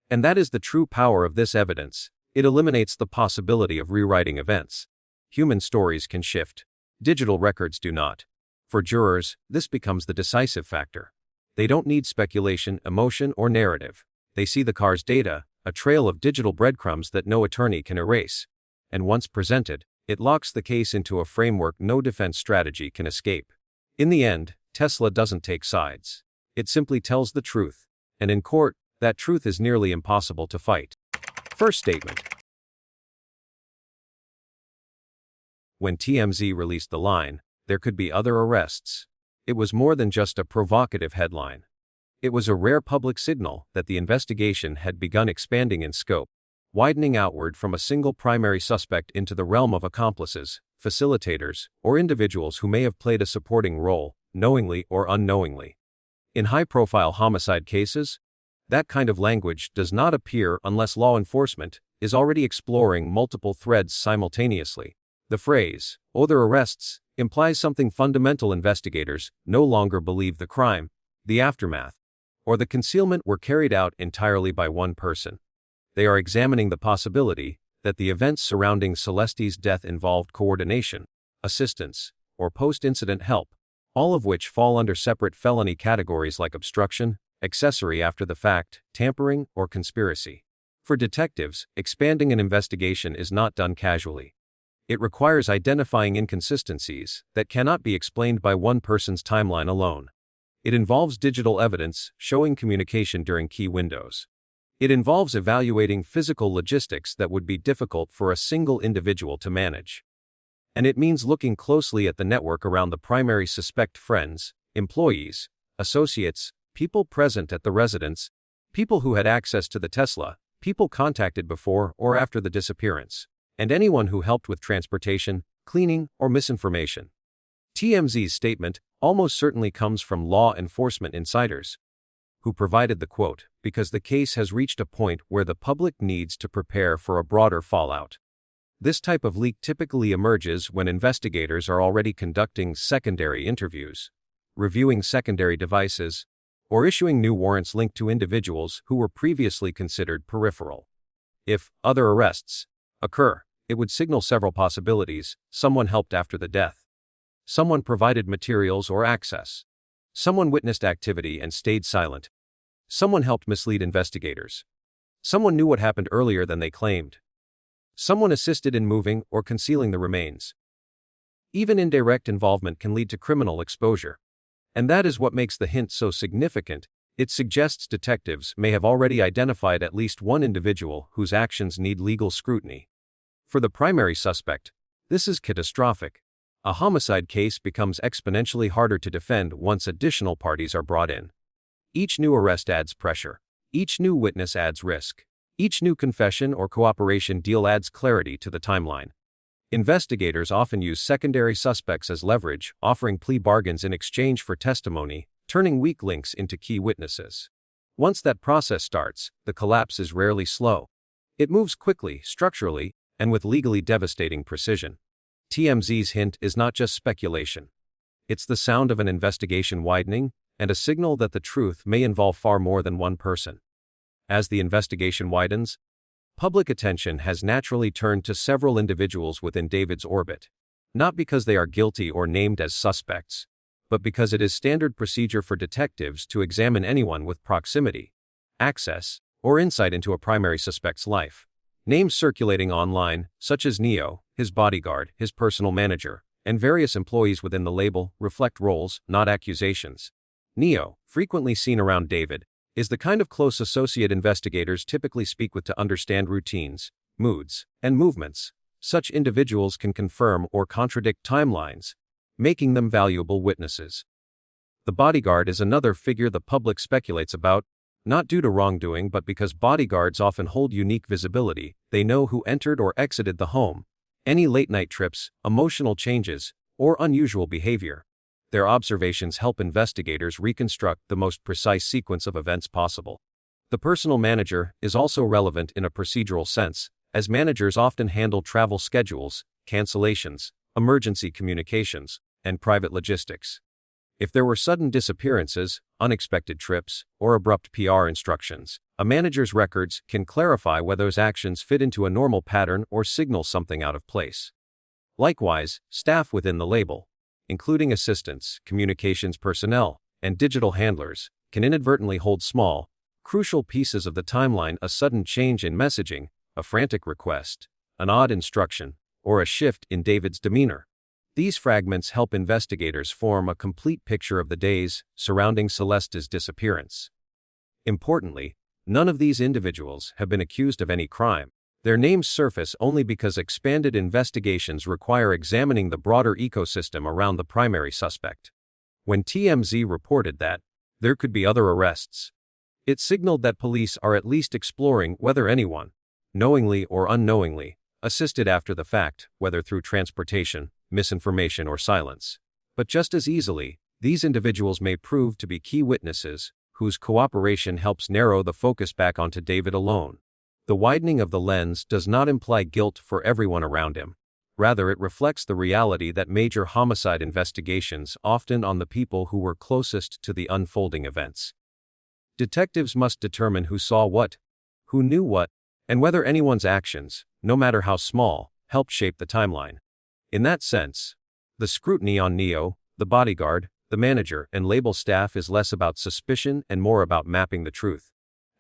Speaker 1: And that is the true power of this evidence. It eliminates the possibility of rewriting events. Human stories can shift. Digital records do not. For jurors, this becomes the decisive factor. They don't need speculation, emotion, or narrative. They see the car's data, a trail of digital breadcrumbs that no attorney can erase. And once presented, it locks the case into a framework no defense strategy can escape. In the end, Tesla doesn't take sides. It simply tells the truth. And in court, that truth is nearly impossible to fight. First statement. When TMZ released the line, "There could be other arrests," it was more than just a provocative headline. It was a rare public signal that the investigation had begun expanding in scope, widening outward from a single primary suspect into the realm of accomplices, facilitators, or individuals who may have played a supporting role, knowingly or unknowingly. In high-profile homicide cases, that kind of language does not appear unless law enforcement is already exploring multiple threads simultaneously. The phrase, "other arrests," implies something fundamental. Investigators no longer believe the crime, the aftermath, or the concealment were carried out entirely by one person. They are examining the possibility that the events surrounding Celeste's death involved coordination, assistance, or post-incident help, all of which fall under separate felony categories like obstruction, accessory after the fact, tampering, or conspiracy. For detectives, expanding an investigation is not done casually. It requires identifying inconsistencies that cannot be explained by one person's timeline alone. It involves digital evidence showing communication during key windows. It involves evaluating physical logistics that would be difficult for a single individual to manage. And it means looking closely at the network around the primary suspect: friends, employees, associates, people present at the residence, people who had access to the Tesla, people contacted before or after the disappearance, and anyone who helped with transportation, cleaning, or misinformation. TMZ's statement almost certainly comes from law enforcement insiders, who provided the quote, because the case has reached a point where the public needs to prepare for a broader fallout. This type of leak typically emerges when investigators are already conducting secondary interviews, reviewing secondary devices, or issuing new warrants linked to individuals who were previously considered peripheral. If other arrests occur, it would signal several possibilities: someone helped after the death, someone provided materials or access, someone witnessed activity and stayed silent, someone helped mislead investigators, someone knew what happened earlier than they claimed, someone assisted in moving or concealing the remains. Even indirect involvement can lead to criminal exposure. And that is what makes the hint so significant. It suggests detectives may have already identified at least one individual whose actions need legal scrutiny. For the primary suspect, this is catastrophic. A homicide case becomes exponentially harder to defend once additional parties are brought in. Each new arrest adds pressure. Each new witness adds risk. Each new confession or cooperation deal adds clarity to the timeline. Investigators often use secondary suspects as leverage, offering plea bargains in exchange for testimony, turning weak links into key witnesses. Once that process starts, the collapse is rarely slow. It moves quickly, structurally, and with legally devastating precision. TMZ's hint is not just speculation. It's the sound of an investigation widening, and a signal that the truth may involve far more than one person. As the investigation widens, public attention has naturally turned to several individuals within David's orbit, not because they are guilty or named as suspects, but because it is standard procedure for detectives to examine anyone with proximity, access, or insight into a primary suspect's life. Names circulating online, such as Neo, his bodyguard, his personal manager, and various employees within the label, reflect roles, not accusations. Neo, frequently seen around David, is the kind of close associate investigators typically speak with to understand routines, moods, and movements. Such individuals can confirm or contradict timelines, making them valuable witnesses. The bodyguard is another figure the public speculates about, not due to wrongdoing but because bodyguards often hold unique visibility. They know who entered or exited the home, any late-night trips, emotional changes, or unusual behavior. Their observations help investigators reconstruct the most precise sequence of events possible. The personal manager is also relevant in a procedural sense, as managers often handle travel schedules, cancellations, emergency communications, and private logistics. If there were sudden disappearances, unexpected trips, or abrupt PR instructions, a manager's records can clarify whether those actions fit into a normal pattern or signal something out of place. Likewise, staff within the label, including assistants, communications personnel, and digital handlers, can inadvertently hold small, Crucial pieces of the timeline: a sudden change in messaging, a frantic request, an odd instruction, or a shift in David's demeanor. These fragments help investigators form a complete picture of the days surrounding Celeste's disappearance. Importantly, none of these individuals have been accused of any crime. Their names surface only because expanded investigations require examining the broader ecosystem around the primary suspect. When TMZ reported that there could be other arrests, it signaled that police are at least exploring whether anyone, knowingly or unknowingly, assisted after the fact, whether through transportation, misinformation, or silence. But just as easily, these individuals may prove to be key witnesses, whose cooperation helps narrow the focus back onto David alone. The widening of the lens does not imply guilt for everyone around him. Rather, it reflects the reality that major homicide investigations often on the people who were closest to the unfolding events. Detectives must determine who saw what, who knew what, and whether anyone's actions, no matter how small, helped shape the timeline. In that sense, the scrutiny on Neo, the bodyguard, the manager, and label staff is less about suspicion and more about mapping the truth.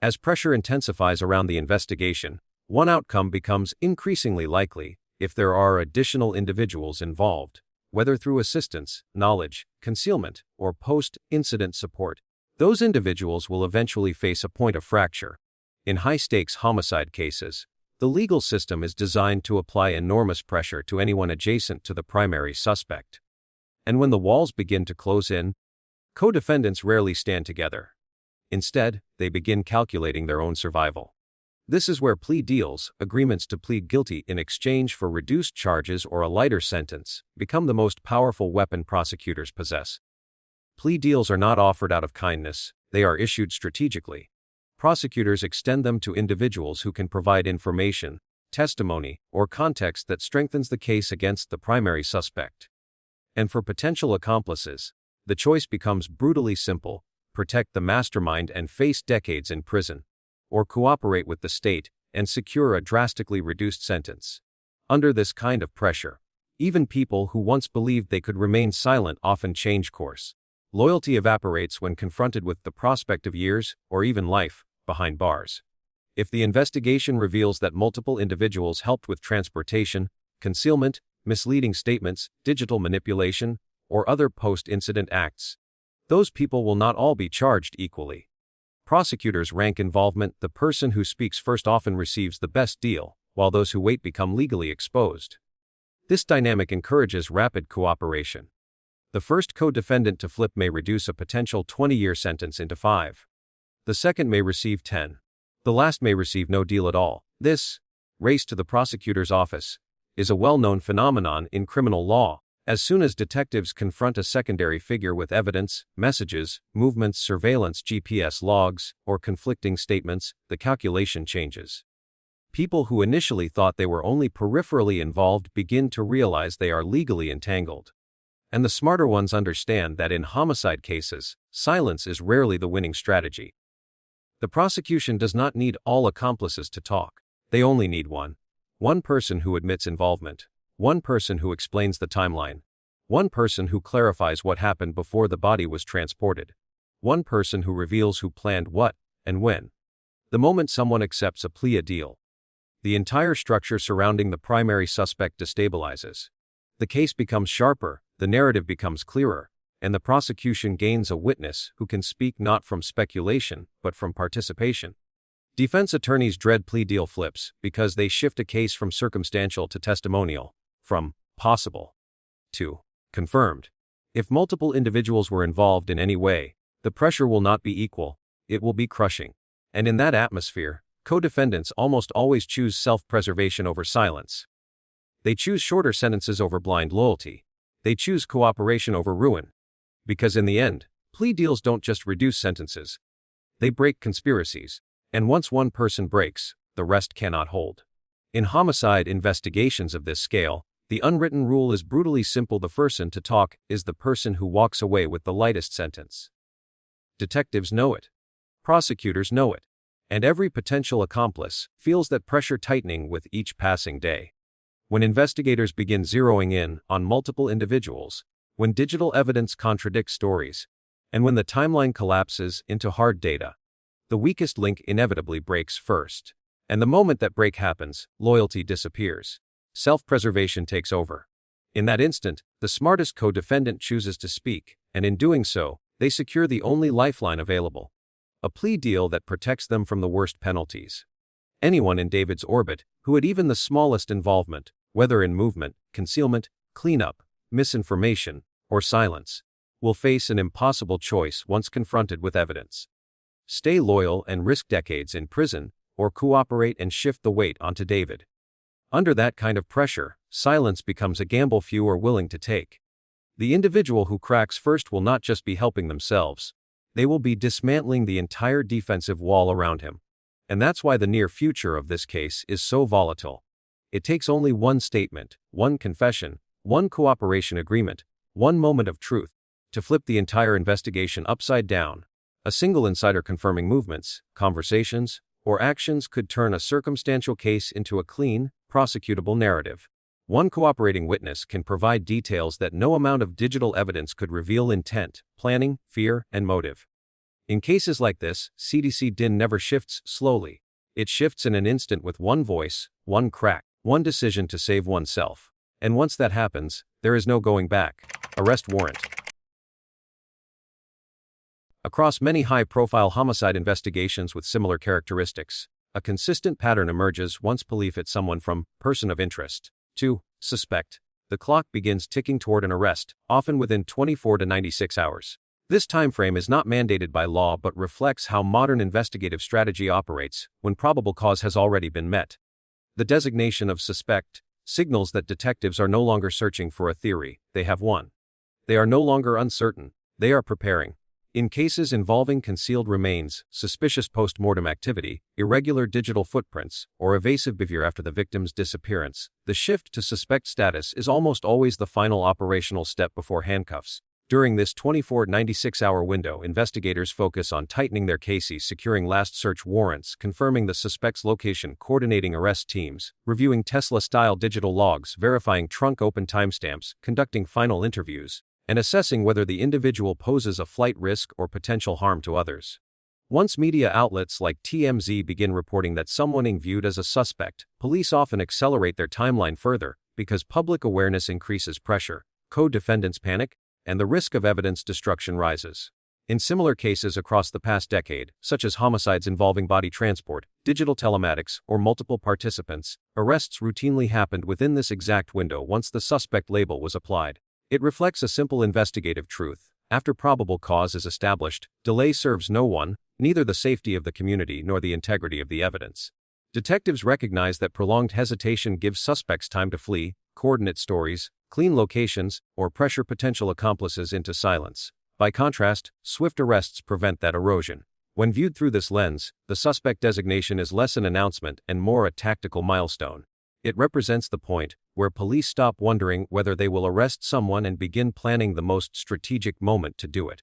Speaker 1: As pressure intensifies around the investigation, one outcome becomes increasingly likely if there are additional individuals involved, whether through assistance, knowledge, concealment, or post-incident support. Those individuals will eventually face a point of fracture. In high-stakes homicide cases, the legal system is designed to apply enormous pressure to anyone adjacent to the primary suspect. And when the walls begin to close in, co-defendants rarely stand together. Instead, they begin calculating their own survival. This is where plea deals, agreements to plead guilty in exchange for reduced charges or a lighter sentence, become the most powerful weapon prosecutors possess. Plea deals are not offered out of kindness, they are issued strategically. Prosecutors extend them to individuals who can provide information, testimony, or context that strengthens the case against the primary suspect. And for potential accomplices, the choice becomes brutally simple: protect the mastermind and face decades in prison, or cooperate with the state and secure a drastically reduced sentence. Under this kind of pressure, even people who once believed they could remain silent often change course. Loyalty evaporates when confronted with the prospect of years, or even life, behind bars. If the investigation reveals that multiple individuals helped with transportation, concealment, misleading statements, digital manipulation, or other post-incident acts, those people will not all be charged equally. Prosecutors rank involvement: the person who speaks first often receives the best deal, while those who wait become legally exposed. This dynamic encourages rapid cooperation. The first co-defendant to flip may reduce a potential 20-year sentence into 5. The second may receive 10. The last may receive no deal at all. This race to the prosecutor's office is a well-known phenomenon in criminal law. As soon as detectives confront a secondary figure with evidence, messages, movements, surveillance, GPS logs, or conflicting statements, the calculation changes. People who initially thought they were only peripherally involved begin to realize they are legally entangled. And the smarter ones understand that in homicide cases, silence is rarely the winning strategy. The prosecution does not need all accomplices to talk. They only need one. One person who admits involvement. One person who explains the timeline. One person who clarifies what happened before the body was transported. One person who reveals who planned what and when. The moment someone accepts a plea deal, the entire structure surrounding the primary suspect destabilizes. The case becomes sharper, the narrative becomes clearer, and the prosecution gains a witness who can speak not from speculation, but from participation. Defense attorneys dread plea deal flips because they shift a case from circumstantial to testimonial, from possible to confirmed. If multiple individuals were involved in any way, the pressure will not be equal, it will be crushing. And in that atmosphere, co-defendants almost always choose self-preservation over silence. They choose shorter sentences over blind loyalty. They choose cooperation over ruin. Because in the end, plea deals don't just reduce sentences. They break conspiracies. And once one person breaks, the rest cannot hold. In homicide investigations of this scale, the unwritten rule is brutally simple: the person to talk is the person who walks away with the lightest sentence. Detectives know it. Prosecutors know it. And every potential accomplice feels that pressure tightening with each passing day. When investigators begin zeroing in on multiple individuals, when digital evidence contradicts stories, and when the timeline collapses into hard data, the weakest link inevitably breaks first. And the moment that break happens, loyalty disappears. Self-preservation takes over. In that instant, the smartest co-defendant chooses to speak, and in doing so, they secure the only lifeline available. A plea deal that protects them from the worst penalties. Anyone in David's orbit, who had even the smallest involvement, whether in movement, concealment, cleanup, misinformation, or silence, will face an impossible choice once confronted with evidence. Stay loyal and risk decades in prison, or cooperate and shift the weight onto David. Under that kind of pressure, silence becomes a gamble few are willing to take. The individual who cracks first will not just be helping themselves, they will be dismantling the entire defensive wall around him. And that's why the near future of this case is so volatile. It takes only one statement, one confession, one cooperation agreement, one moment of truth, to flip the entire investigation upside down. A single insider confirming movements, conversations, or actions could turn a circumstantial case into a clean, prosecutable narrative. One cooperating witness can provide details that no amount of digital evidence could reveal: intent, planning, fear, and motive. In cases like this, CDC DIN never shifts slowly. It shifts in an instant with one voice, one crack, one decision to save oneself. And once that happens, there is no going back. Arrest warrant. Across many high-profile homicide investigations with similar characteristics, a consistent pattern emerges once police hit someone from person of interest to suspect. The clock begins ticking toward an arrest, often within 24 to 96 hours. This timeframe is not mandated by law but reflects how modern investigative strategy operates when probable cause has already been met. The designation of suspect signals that detectives are no longer searching for a theory, they have one. They are no longer uncertain, they are preparing. In cases involving concealed remains, suspicious post-mortem activity, irregular digital footprints, or evasive behavior after the victim's disappearance, the shift to suspect status is almost always the final operational step before handcuffs. During this 24 to 96-hour window, investigators focus on tightening their cases, securing last search warrants, confirming the suspect's location, coordinating arrest teams, reviewing Tesla-style digital logs, verifying trunk open timestamps, conducting final interviews, and assessing whether the individual poses a flight risk or potential harm to others. Once media outlets like TMZ begin reporting that someone is viewed as a suspect, police often accelerate their timeline further because public awareness increases pressure, co-defendants panic, and the risk of evidence destruction rises. In similar cases across the past decade, such as homicides involving body transport, digital telematics, or multiple participants, arrests routinely happened within this exact window once the suspect label was applied. It reflects a simple investigative truth. After probable cause is established, delay serves no one, neither the safety of the community nor the integrity of the evidence. Detectives recognize that prolonged hesitation gives suspects time to flee, coordinate stories, clean locations, or pressure potential accomplices into silence. By contrast, swift arrests prevent that erosion. When viewed through this lens, the suspect designation is less an announcement and more a tactical milestone. It represents the point where police stop wondering whether they will arrest someone and begin planning the most strategic moment to do it.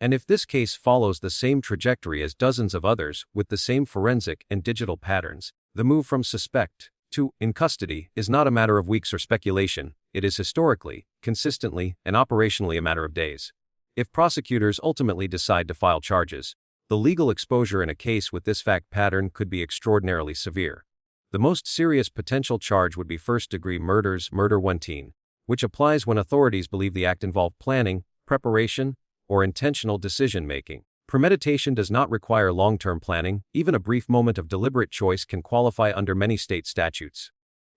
Speaker 1: And if this case follows the same trajectory as dozens of others with the same forensic and digital patterns, the move from suspect to in custody is not a matter of weeks or speculation. It is historically, consistently, and operationally a matter of days. If prosecutors ultimately decide to file charges, the legal exposure in a case with this fact pattern could be extraordinarily severe. The most serious potential charge would be first-degree murder 1, which applies when authorities believe the act involved planning, preparation, or intentional decision-making. Premeditation does not require long-term planning. Even a brief moment of deliberate choice can qualify under many state statutes.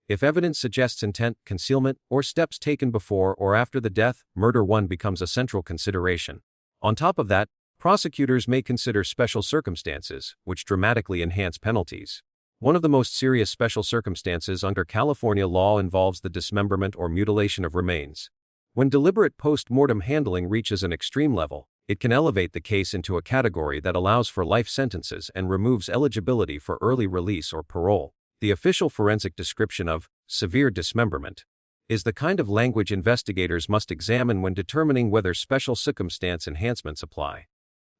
Speaker 1: If evidence suggests intent, concealment, or steps taken before or after the death, murder 1 becomes a central consideration. On top of that, prosecutors may consider special circumstances, which dramatically enhance penalties. One of the most serious special circumstances under California law involves the dismemberment or mutilation of remains. When deliberate post-mortem handling reaches an extreme level, it can elevate the case into a category that allows for life sentences and removes eligibility for early release or parole. The official forensic description of severe dismemberment is the kind of language investigators must examine when determining whether special circumstance enhancements apply.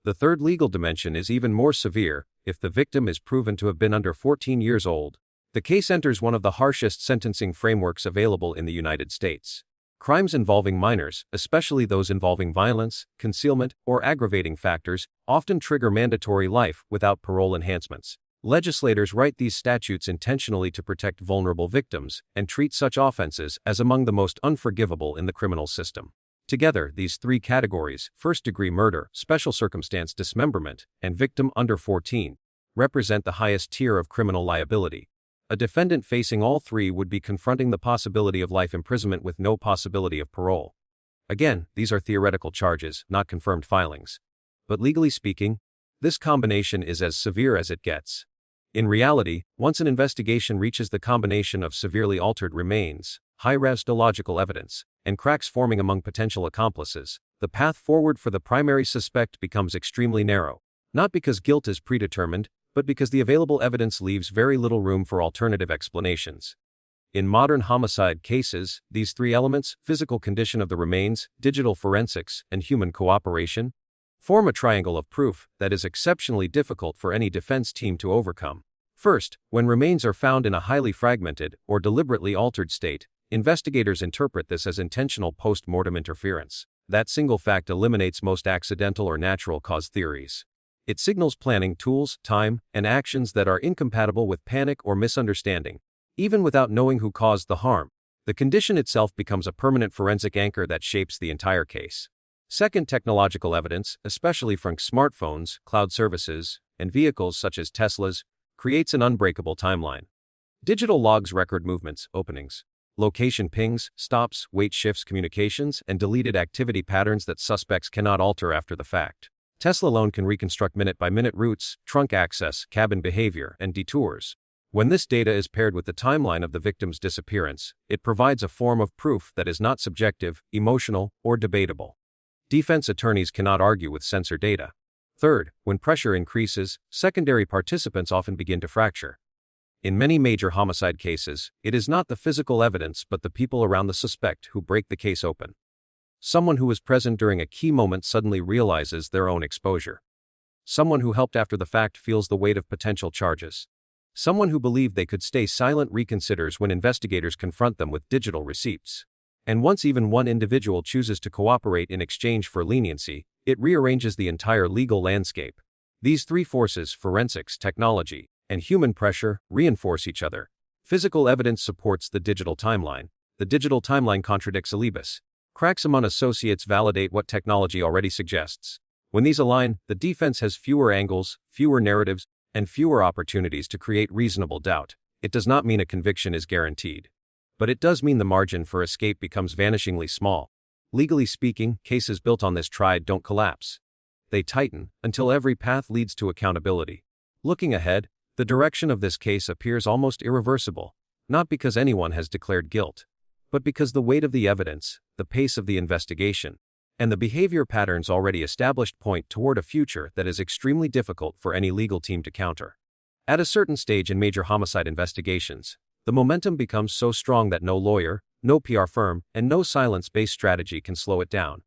Speaker 1: The third legal dimension is even more severe. If the victim is proven to have been under 14 years old, the case enters one of the harshest sentencing frameworks available in the United States. Crimes involving minors, especially those involving violence, concealment, or aggravating factors, often trigger mandatory life without parole enhancements. Legislators write these statutes intentionally to protect vulnerable victims and treat such offenses as among the most unforgivable in the criminal system. Together, these three categories, first-degree murder, special circumstance dismemberment, and victim under 14, represent the highest tier of criminal liability. A defendant facing all three would be confronting the possibility of life imprisonment with no possibility of parole. Again, these are theoretical charges, not confirmed filings. But legally speaking, this combination is as severe as it gets. In reality, once an investigation reaches the combination of severely altered remains, high-res illogical evidence, and cracks forming among potential accomplices, the path forward for the primary suspect becomes extremely narrow. Not because guilt is predetermined, but because the available evidence leaves very little room for alternative explanations. In modern homicide cases, these three elements, physical condition of the remains, digital forensics, and human cooperation, form a triangle of proof that is exceptionally difficult for any defense team to overcome. First, when remains are found in a highly fragmented or deliberately altered state, investigators interpret this as intentional post-mortem interference. That single fact eliminates most accidental or natural cause theories. It signals planning tools, time, and actions that are incompatible with panic or misunderstanding. Even without knowing who caused the harm, the condition itself becomes a permanent forensic anchor that shapes the entire case. Second, technological evidence, especially from smartphones, cloud services, and vehicles such as Tesla's, creates an unbreakable timeline. Digital logs record movements, openings, location pings, stops, weight shifts, communications, and deleted activity patterns that suspects cannot alter after the fact. Tesla alone can reconstruct minute-by-minute routes, trunk access, cabin behavior, and detours. When this data is paired with the timeline of the victim's disappearance, it provides a form of proof that is not subjective, emotional, or debatable. Defense attorneys cannot argue with censor data. Third, when pressure increases, secondary participants often begin to fracture. In many major homicide cases, it is not the physical evidence but the people around the suspect who break the case open. Someone who was present during a key moment suddenly realizes their own exposure. Someone who helped after the fact feels the weight of potential charges. Someone who believed they could stay silent reconsiders when investigators confront them with digital receipts. And once even one individual chooses to cooperate in exchange for leniency, it rearranges the entire legal landscape. These three forces, forensics, technology, and human pressure, reinforce each other. Physical evidence supports the digital timeline. The digital timeline contradicts alibis. Cracks among associates validate what technology already suggests. When these align, the defense has fewer angles, fewer narratives, and fewer opportunities to create reasonable doubt. It does not mean a conviction is guaranteed. But it does mean the margin for escape becomes vanishingly small. Legally speaking, cases built on this tride don't collapse. They tighten, until every path leads to accountability. Looking ahead, the direction of this case appears almost irreversible, not because anyone has declared guilt, but because the weight of the evidence, the pace of the investigation, and the behavior patterns already established point toward a future that is extremely difficult for any legal team to counter. At a certain stage in major homicide investigations, the momentum becomes so strong that no lawyer, no PR firm, and no silence-based strategy can slow it down.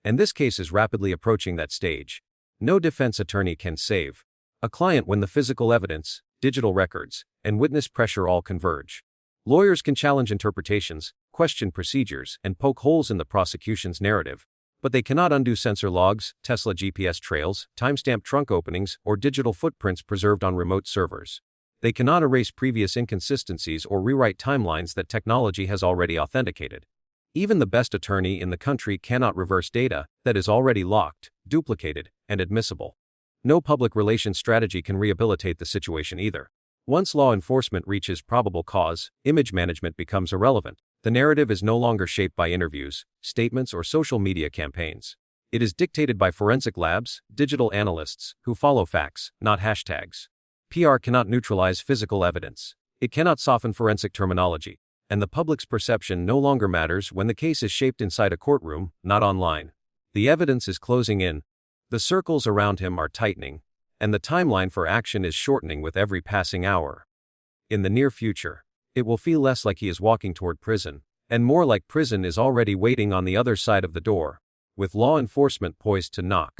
Speaker 1: And this case is rapidly approaching that stage. No defense attorney can save a client when the physical evidence, digital records, and witness pressure all converge. Lawyers can challenge interpretations, question procedures, and poke holes in the prosecution's narrative, but they cannot undo sensor logs, Tesla GPS trails, timestamp trunk openings, or digital footprints preserved on remote servers. They cannot erase previous inconsistencies or rewrite timelines that technology has already authenticated. Even the best attorney in the country cannot reverse data that is already locked, duplicated, and admissible. No public relations strategy can rehabilitate the situation either. Once law enforcement reaches probable cause, image management becomes irrelevant. The narrative is no longer shaped by interviews, statements, or social media campaigns. It is dictated by forensic labs, digital analysts, who follow facts, not hashtags. PR cannot neutralize physical evidence. It cannot soften forensic terminology. And the public's perception no longer matters when the case is shaped inside a courtroom, not online. The evidence is closing in. The circles around him are tightening, and the timeline for action is shortening with every passing hour. In the near future, it will feel less like he is walking toward prison, and more like prison is already waiting on the other side of the door, with law enforcement poised to knock.